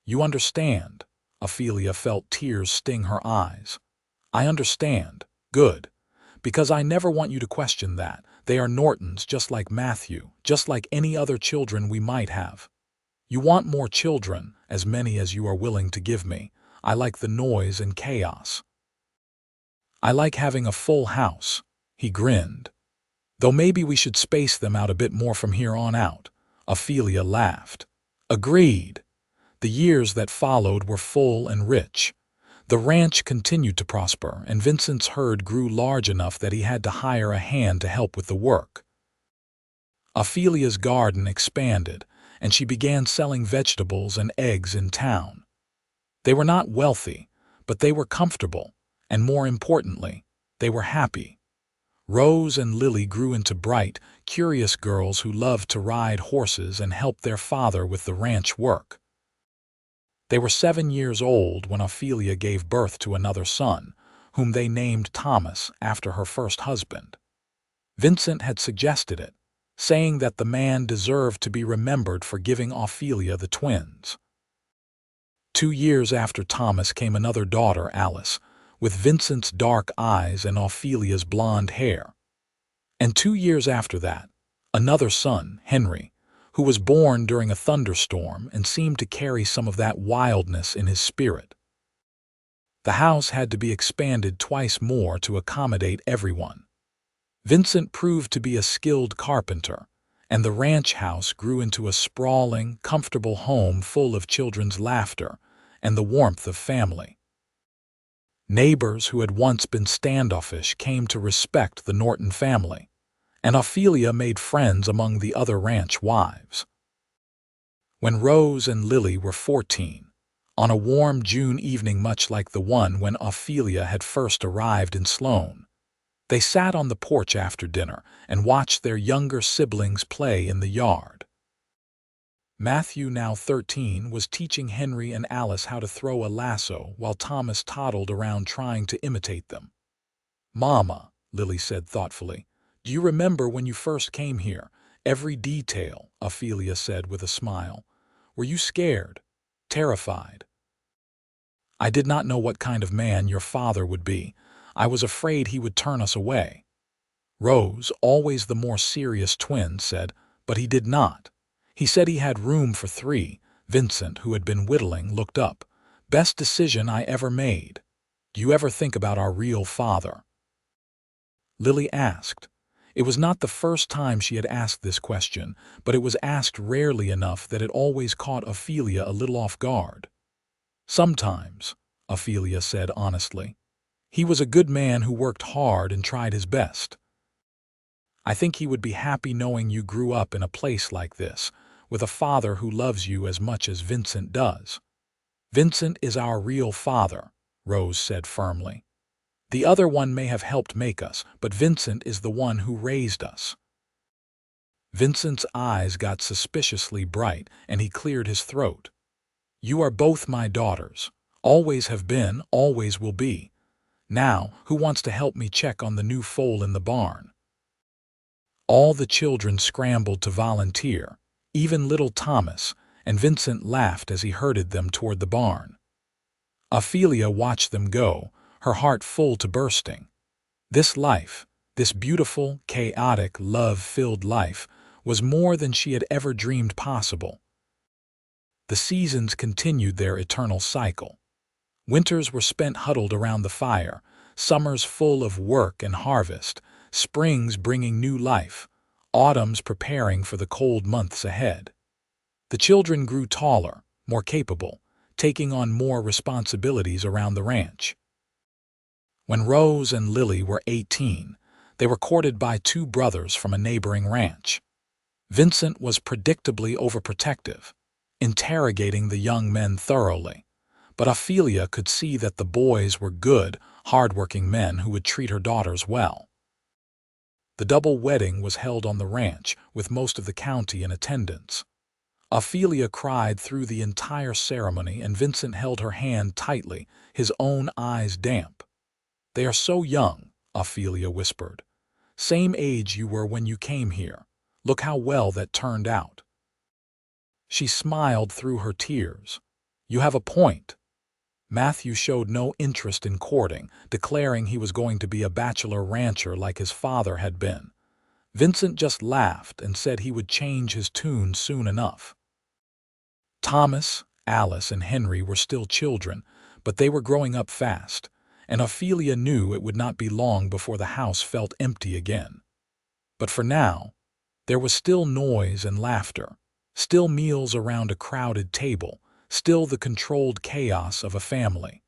"You understand." Ophelia felt tears sting her eyes. "I understand. Good. Because I never want you to question that. They are Nortons, just like Matthew, just like any other children we might have. You want more children, as many as you are willing to give me. I like the noise and chaos. I like having a full house." He grinned. "Though maybe we should space them out a bit more from here on out." Ophelia laughed. "Agreed." The years that followed were full and rich. The ranch continued to prosper, and Vincent's herd grew large enough that he had to hire a hand to help with the work. Ophelia's garden expanded, and she began selling vegetables and eggs in town. They were not wealthy, but they were comfortable, and more importantly, they were happy. Rose and Lily grew into bright, curious girls who loved to ride horses and help their father with the ranch work. They were 7 years old when Ophelia gave birth to another son, whom they named Thomas after her first husband. Vincent had suggested it, saying that the man deserved to be remembered for giving Ophelia the twins. 2 years after Thomas came another daughter, Alice, with Vincent's dark eyes and Ophelia's blonde hair. And 2 years after that, another son, Henry, who was born during a thunderstorm and seemed to carry some of that wildness in his spirit. The house had to be expanded twice more to accommodate everyone. Vincent proved to be a skilled carpenter, and the ranch house grew into a sprawling, comfortable home full of children's laughter and the warmth of family. Neighbors who had once been standoffish came to respect the Norton family, and Ophelia made friends among the other ranch wives. When Rose and Lily were 14, on a warm June evening much like the one when Ophelia had first arrived in Sloan, they sat on the porch after dinner and watched their younger siblings play in the yard. Matthew, now 13, was teaching Henry and Alice how to throw a lasso while Thomas toddled around trying to imitate them. "Mama," Lily said thoughtfully, "do you remember when you first came here? Every detail," Ophelia said with a smile. "Were you scared? Terrified?" "I did not know what kind of man your father would be. I was afraid he would turn us away." Rose, always the more serious twin, said, "But he did not. He said he had room for 3. Vincent, who had been whittling, looked up. "Best decision I ever made. Do you ever think about our real father?" Lily asked. It was not the first time she had asked this question, but it was asked rarely enough that it always caught Ophelia a little off guard. "Sometimes," Ophelia said honestly. "He was a good man who worked hard and tried his best. I think he would be happy knowing you grew up in a place like this, with a father who loves you as much as Vincent does." "Vincent is our real father," Rose said firmly. "The other one may have helped make us, but Vincent is the one who raised us." Vincent's eyes got suspiciously bright, and he cleared his throat. "You are both my daughters. Always have been, always will be. Now, who wants to help me check on the new foal in the barn?" All the children scrambled to volunteer, even little Thomas, and Vincent laughed as he herded them toward the barn. Ophelia watched them go, her heart full to bursting. This life, this beautiful, chaotic, love-filled life, was more than she had ever dreamed possible. The seasons continued their eternal cycle. Winters were spent huddled around the fire, summers full of work and harvest, springs bringing new life, autumns preparing for the cold months ahead. The children grew taller, more capable, taking on more responsibilities around the ranch. When Rose and Lily were 18, they were courted by 2 brothers from a neighboring ranch. Vincent was predictably overprotective, interrogating the young men thoroughly, but Ophelia could see that the boys were good, hard-working men who would treat her daughters well. The double wedding was held on the ranch, with most of the county in attendance. Ophelia cried through the entire ceremony, and Vincent held her hand tightly, his own eyes damp. "They are so young," Ophelia whispered. "Same age you were when you came here. Look how well that turned out." She smiled through her tears. "You have a point." Matthew showed no interest in courting, declaring he was going to be a bachelor rancher like his father had been. Vincent just laughed and said he would change his tune soon enough. Thomas, Alice, and Henry were still children, but they were growing up fast, and Ophelia knew it would not be long before the house felt empty again. But for now, there was still noise and laughter, still meals around a crowded table, still the controlled chaos of a family.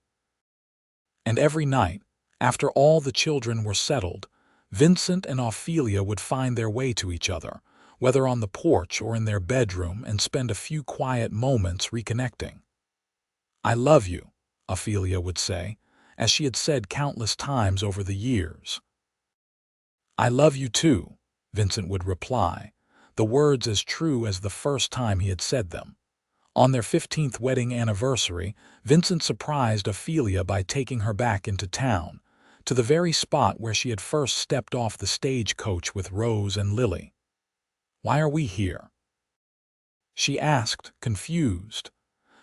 And every night, after all the children were settled, Vincent and Ophelia would find their way to each other, whether on the porch or in their bedroom, and spend a few quiet moments reconnecting. "I love you," Ophelia would say, as she had said countless times over the years. "I love you too," Vincent would reply, the words as true as the first time he had said them. On their 15th wedding anniversary, Vincent surprised Ophelia by taking her back into town, to the very spot where she had first stepped off the stagecoach with Rose and Lily. "Why are we here?" she asked, confused.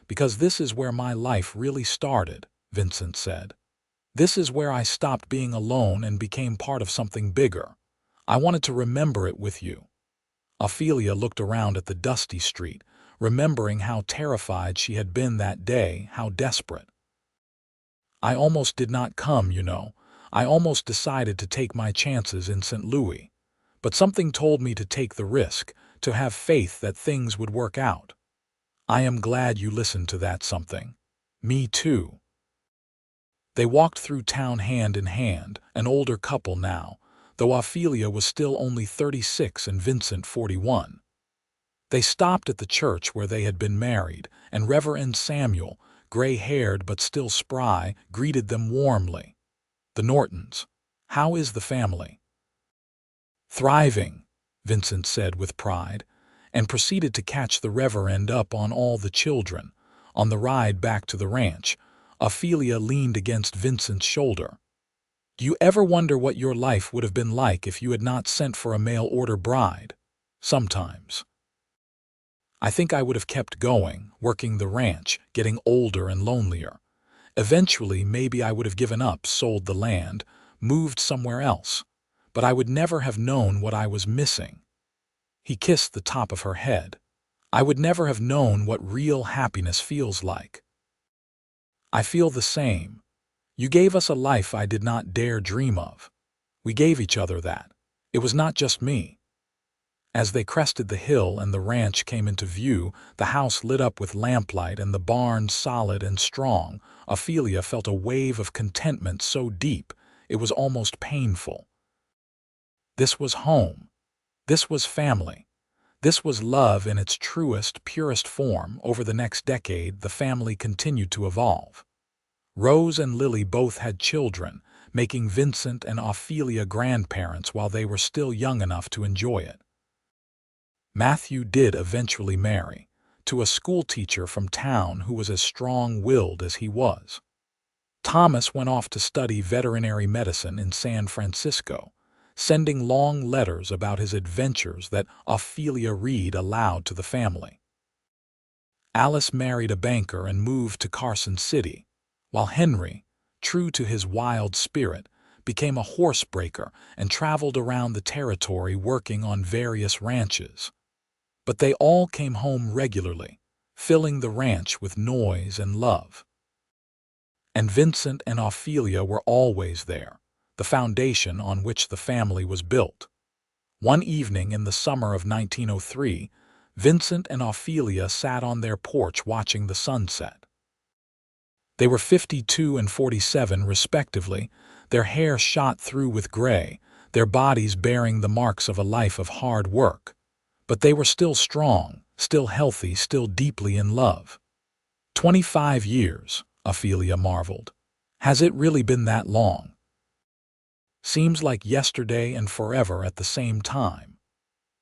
"Because this is where my life really started," Vincent said. "This is where I stopped being alone and became part of something bigger. I wanted to remember it with you." Ophelia looked around at the dusty street, remembering how terrified she had been that day, how desperate. "I almost did not come, you know. I almost decided to take my chances in St. Louis. But something told me to take the risk, to have faith that things would work out. I am glad you listened to that something. Me too." They walked through town hand in hand, an older couple now, though Ophelia was still only 36 and Vincent 41. They stopped at the church where they had been married, and Reverend Samuel, gray-haired but still spry, greeted them warmly. "The Nortons, how is the family?" "Thriving," Vincent said with pride, and proceeded to catch the Reverend up on all the children. On the ride back to the ranch, Ophelia leaned against Vincent's shoulder. "Do you ever wonder what your life would have been like if you had not sent for a mail-order bride?" "Sometimes. I think I would have kept going, working the ranch, getting older and lonelier. Eventually, maybe I would have given up, sold the land, moved somewhere else. But I would never have known what I was missing." He kissed the top of her head. "I would never have known what real happiness feels like." "I feel the same. You gave us a life I did not dare dream of. We gave each other that. It was not just me." As they crested the hill and the ranch came into view, the house lit up with lamplight and the barn solid and strong, Ophelia felt a wave of contentment so deep it was almost painful. This was home. This was family. This was love in its truest, purest form. Over the next decade, the family continued to evolve. Rose and Lily both had children, making Vincent and Ophelia grandparents while they were still young enough to enjoy it. Matthew did eventually marry, to a schoolteacher from town who was as strong-willed as he was. Thomas went off to study veterinary medicine in San Francisco, sending long letters about his adventures that Ophelia read aloud to the family. Alice married a banker and moved to Carson City, while Henry, true to his wild spirit, became a horsebreaker and traveled around the territory working on various ranches. But they all came home regularly, filling the ranch with noise and love. And Vincent and Ophelia were always there, the foundation on which the family was built. One evening in the summer of 1903, Vincent and Ophelia sat on their porch watching the sunset. They were 52 and 47 respectively, their hair shot through with gray, their bodies bearing the marks of a life of hard work. But they were still strong, still healthy, still deeply in love. 25 years, Ophelia marveled. Has it really been that long? Seems like yesterday and forever at the same time.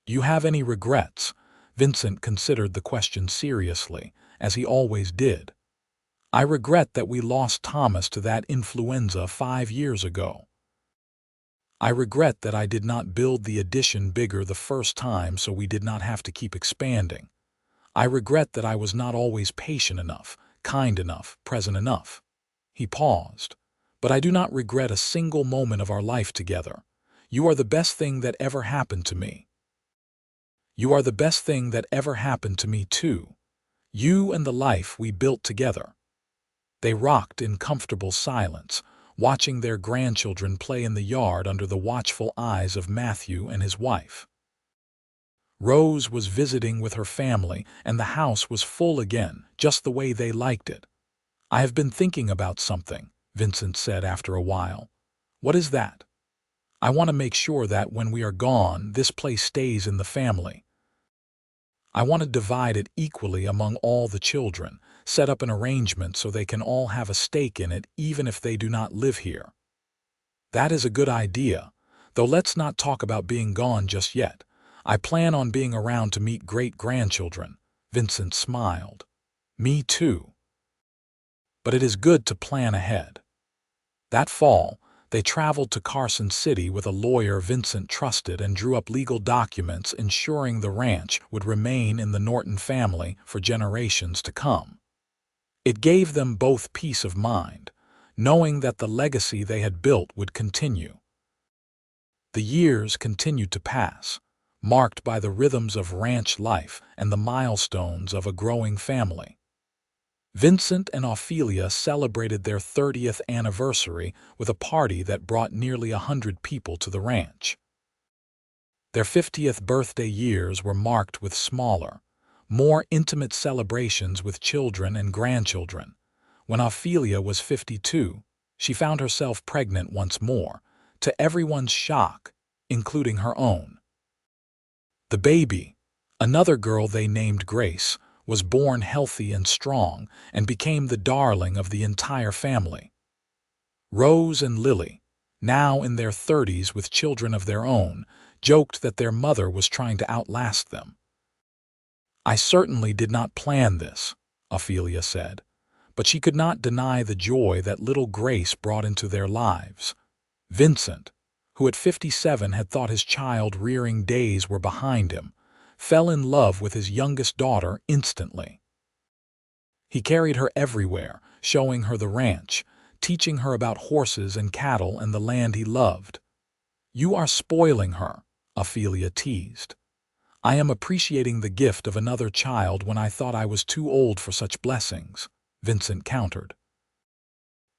Do you have any regrets? Vincent considered the question seriously, as he always did. "I regret that we lost Thomas to that influenza 5 years ago." I regret that I did not build the addition bigger the first time so we did not have to keep expanding. I regret that I was not always patient enough, kind enough, present enough." He paused. "But I do not regret a single moment of our life together. You are the best thing that ever happened to me. You are the best thing that ever happened to me, too. You and the life we built together." They rocked in comfortable silence, watching their grandchildren play in the yard under the watchful eyes of Matthew and his wife. Rose was visiting with her family, and the house was full again, just the way they liked it. "I have been thinking about something," Vincent said after a while. "What is that?" "I want to make sure that when we are gone, this place stays in the family. I want to divide it equally among all the children, set up an arrangement so they can all have a stake in it even if they do not live here." "That is a good idea, though let's not talk about being gone just yet. I plan on being around to meet great-grandchildren." Vincent smiled. "Me too. But it is good to plan ahead." That fall, they traveled to Carson City with a lawyer Vincent trusted and drew up legal documents ensuring the ranch would remain in the Norton family for generations to come. It gave them both peace of mind, knowing that the legacy they had built would continue. The years continued to pass, marked by the rhythms of ranch life and the milestones of a growing family. Vincent and Ophelia celebrated their 30th anniversary with a party that brought nearly 100 people to the ranch. Their 50th birthday years were marked with smaller, more intimate celebrations with children and grandchildren. When Ophelia was 52, she found herself pregnant once more, to everyone's shock, including her own. The baby, another girl they named Grace, was born healthy and strong and became the darling of the entire family. Rose and Lily, now in their 30s with children of their own, joked that their mother was trying to outlast them. "I certainly did not plan this," Ophelia said, but she could not deny the joy that little Grace brought into their lives. Vincent, who at 57 had thought his child-rearing days were behind him, fell in love with his youngest daughter instantly. He carried her everywhere, showing her the ranch, teaching her about horses and cattle and the land he loved. "You are spoiling her," Ophelia teased. "I am appreciating the gift of another child when I thought I was too old for such blessings," Vincent countered.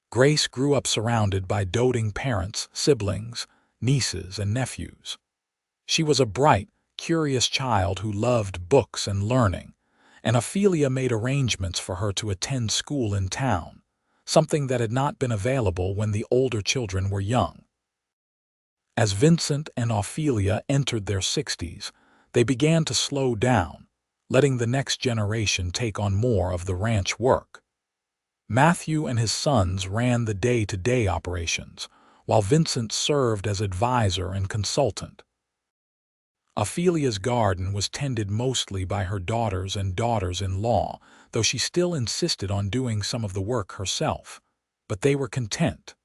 Grace grew up surrounded by doting parents, siblings, nieces, and nephews. She was a bright, curious child who loved books and learning, and Ophelia made arrangements for her to attend school in town, something that had not been available when the older children were young. As Vincent and Ophelia entered their 60s, they began to slow down, letting the next generation take on more of the ranch work. Matthew and his sons ran the day-to-day operations, while Vincent served as advisor and consultant. Ophelia's garden was tended mostly by her daughters and daughters-in-law, though she still insisted on doing some of the work herself. But they were content.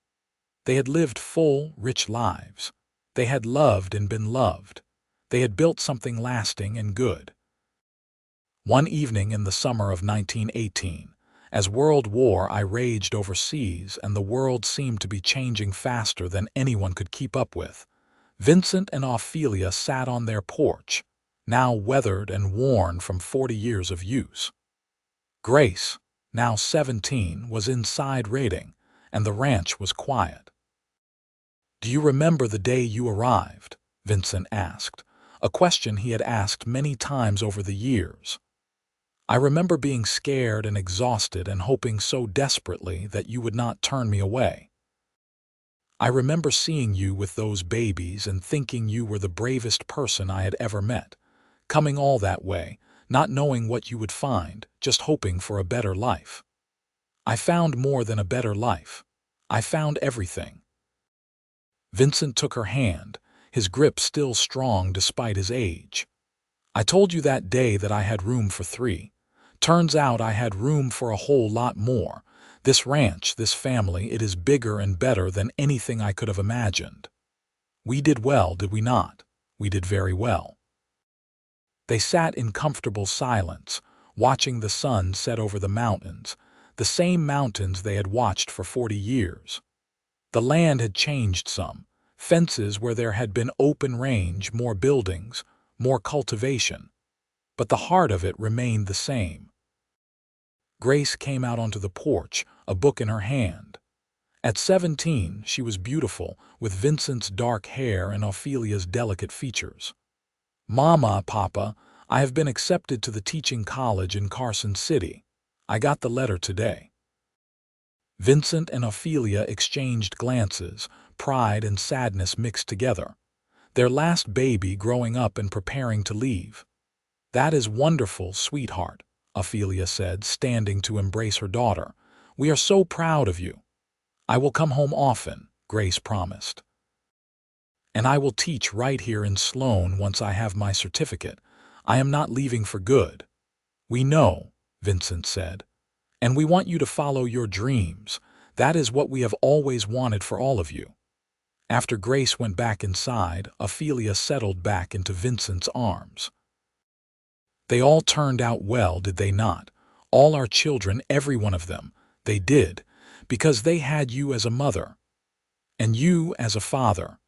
They had lived full, rich lives. They had loved and been loved. They had built something lasting and good. One evening in the summer of 1918, as World War I raged overseas and the world seemed to be changing faster than anyone could keep up with, Vincent and Ophelia sat on their porch, now weathered and worn from 40 years of use. Grace, now 17, was inside raiding, and the ranch was quiet. "Do you remember the day you arrived?" Vincent asked, a question he had asked many times over the years. "I remember being scared and exhausted and hoping so desperately that you would not turn me away. I remember seeing you with those babies and thinking you were the bravest person I had ever met, coming all that way, not knowing what you would find, just hoping for a better life. I found more than a better life. I found everything." Vincent took her hand, his grip still strong despite his age. "I told you that day that I had room for 3. Turns out I had room for a whole lot more. This ranch, this family, it is bigger and better than anything I could have imagined." We did well, did we not? We did very well. They sat in comfortable silence, watching the sun set over the mountains, the same mountains they had watched for 40 years. The land had changed some, fences where there had been open range, more buildings, more cultivation. But the heart of it remained the same. Grace came out onto the porch, a book in her hand. At 17, she was beautiful, with Vincent's dark hair and Ophelia's delicate features. "Mama, Papa, I have been accepted to the teaching college in Carson City. I got the letter today." Vincent and Ophelia exchanged glances, pride and sadness mixed together. Their last baby growing up and preparing to leave. "That is wonderful, sweetheart," Ophelia said, standing to embrace her daughter. "We are so proud of you." "I will come home often," Grace promised. "And I will teach right here in Sloan once I have my certificate. I am not leaving for good." "We know," Vincent said. "And we want you to follow your dreams. That is what we have always wanted for all of you." After Grace went back inside, Ophelia settled back into Vincent's arms. "They all turned out well, did they not? All our children, every one of them. They did, because they had you as a mother. And you as a father."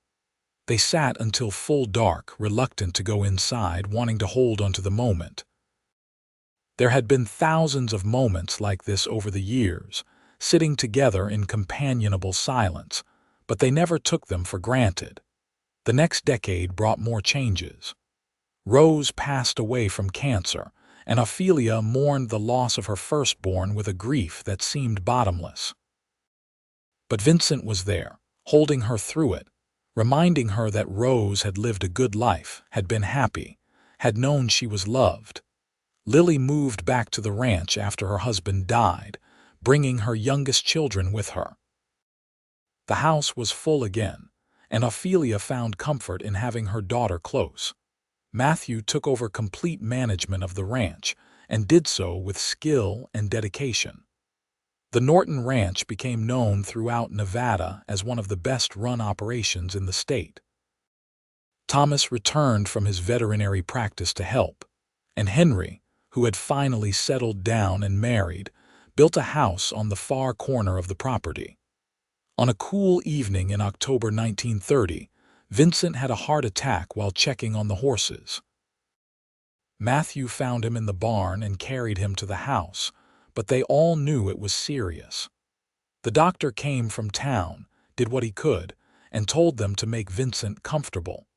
They sat until full dark, reluctant to go inside, wanting to hold onto the moment. There had been thousands of moments like this over the years, sitting together in companionable silence, but they never took them for granted. The next decade brought more changes. Rose passed away from cancer, and Ophelia mourned the loss of her firstborn with a grief that seemed bottomless. But Vincent was there, holding her through it, reminding her that Rose had lived a good life, had been happy, had known she was loved. Lily moved back to the ranch after her husband died, bringing her youngest children with her. The house was full again, and Ophelia found comfort in having her daughter close. Matthew took over complete management of the ranch, and did so with skill and dedication. The Norton Ranch became known throughout Nevada as one of the best-run operations in the state. Thomas returned from his veterinary practice to help, and Henry, who had finally settled down and married, built a house on the far corner of the property. On a cool evening in October 1930, Vincent had a heart attack while checking on the horses. Matthew found him in the barn and carried him to the house, but they all knew it was serious. The doctor came from town, did what he could, and told them to make Vincent comfortable.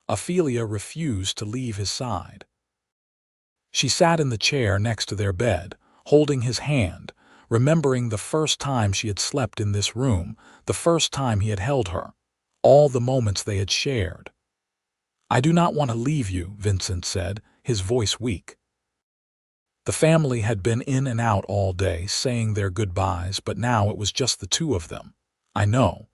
Ophelia refused to leave his side. She sat in the chair next to their bed, holding his hand, remembering the first time she had slept in this room, the first time he had held her, all the moments they had shared. "I do not want to leave you," Vincent said, his voice weak. The family had been in and out all day, saying their goodbyes, but now it was just the two of them. "I know.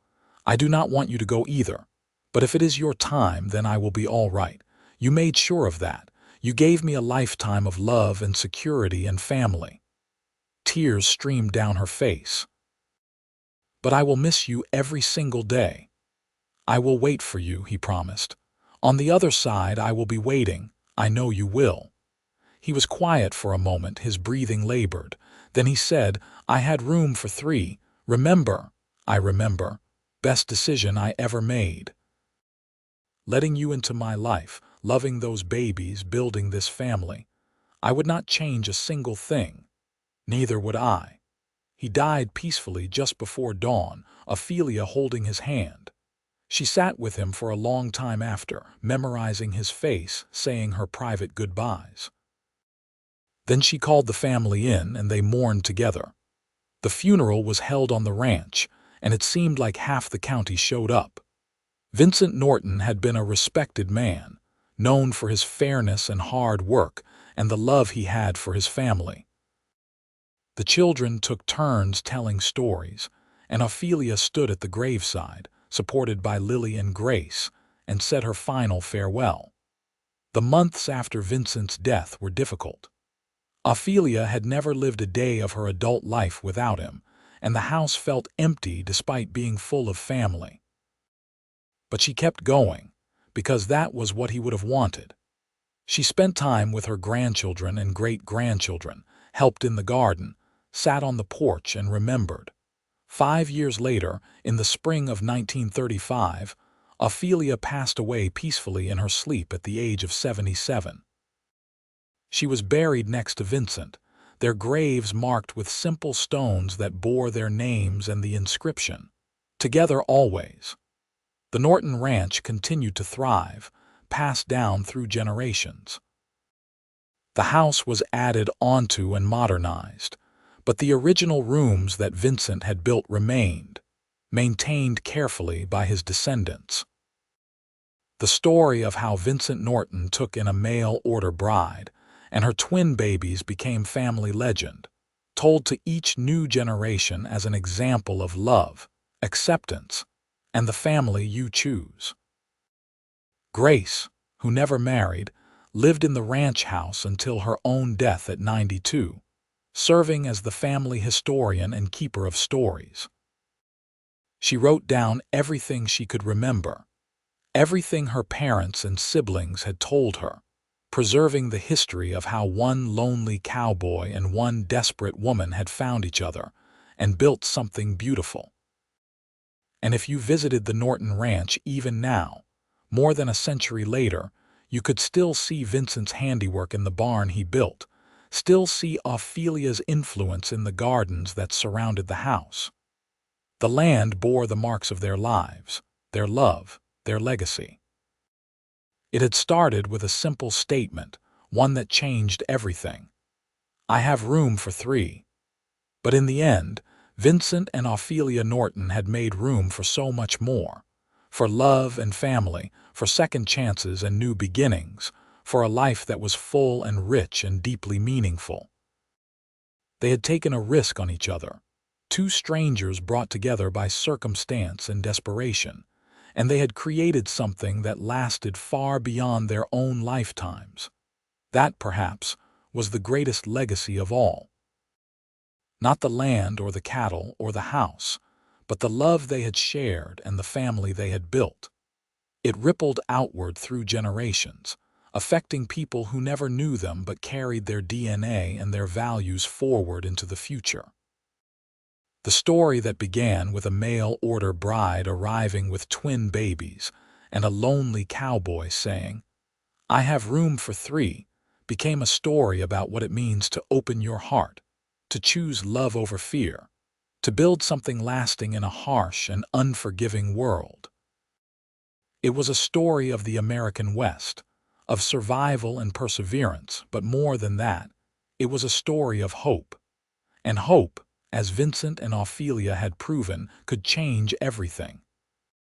I do not want you to go either. But if it is your time, then I will be all right. You made sure of that. You gave me a lifetime of love and security and family." Tears streamed down her face. "But I will miss you every single day." "I will wait for you," he promised. "On the other side I will be waiting. I know you will." He was quiet for a moment, his breathing labored. Then he said, "I had room for 3. Remember." "I remember. Best decision I ever made. Letting you into my life, loving those babies, building this family. I would not change a single thing. Neither would I." He died peacefully just before dawn, Ophelia holding his hand. She sat with him for a long time after, memorizing his face, saying her private goodbyes. Then she called the family in, and they mourned together. The funeral was held on the ranch, and it seemed like half the county showed up. Vincent Norton had been a respected man, known for his fairness and hard work and the love he had for his family. The children took turns telling stories, and Ophelia stood at the graveside, supported by Lily and Grace, and said her final farewell. The months after Vincent's death were difficult. Ophelia had never lived a day of her adult life without him, and the house felt empty despite being full of family. But she kept going, because that was what he would have wanted. She spent time with her grandchildren and great-grandchildren, helped in the garden, sat on the porch and remembered. 5 years later, in the spring of 1935, Ophelia passed away peacefully in her sleep at the age of 77. She was buried next to Vincent, their graves marked with simple stones that bore their names and the inscription, "Together always." The Norton Ranch continued to thrive, passed down through generations. The house was added onto and modernized, but the original rooms that Vincent had built remained, maintained carefully by his descendants. The story of how Vincent Norton took in a mail-order bride and her twin babies became family legend, told to each new generation as an example of love, acceptance, and the family you choose. Grace, who never married, lived in the ranch house until her own death at 92, serving as the family historian and keeper of stories. She wrote down everything she could remember, everything her parents and siblings had told her, preserving the history of how one lonely cowboy and one desperate woman had found each other and built something beautiful. And if you visited the Norton Ranch even now, more than a century later, you could still see Vincent's handiwork in the barn he built, still see Ophelia's influence in the gardens that surrounded the house. The land bore the marks of their lives, their love, their legacy. It had started with a simple statement, one that changed everything. "I have room for 3. But in the end, Vincent and Ophelia Norton had made room for so much more. For love and family, for second chances and new beginnings, for a life that was full and rich and deeply meaningful. They had taken a risk on each other, two strangers brought together by circumstance and desperation, and they had created something that lasted far beyond their own lifetimes. That, perhaps, was the greatest legacy of all. Not the land or the cattle or the house, but the love they had shared and the family they had built. It rippled outward through generations, affecting people who never knew them but carried their DNA and their values forward into the future. The story that began with a mail-order bride arriving with twin babies and a lonely cowboy saying, "I have room for 3, became a story about what it means to open your heart, to choose love over fear, to build something lasting in a harsh and unforgiving world. It was a story of the American West, of survival and perseverance, but more than that, it was a story of hope. And hope, as Vincent and Ophelia had proven, could change everything.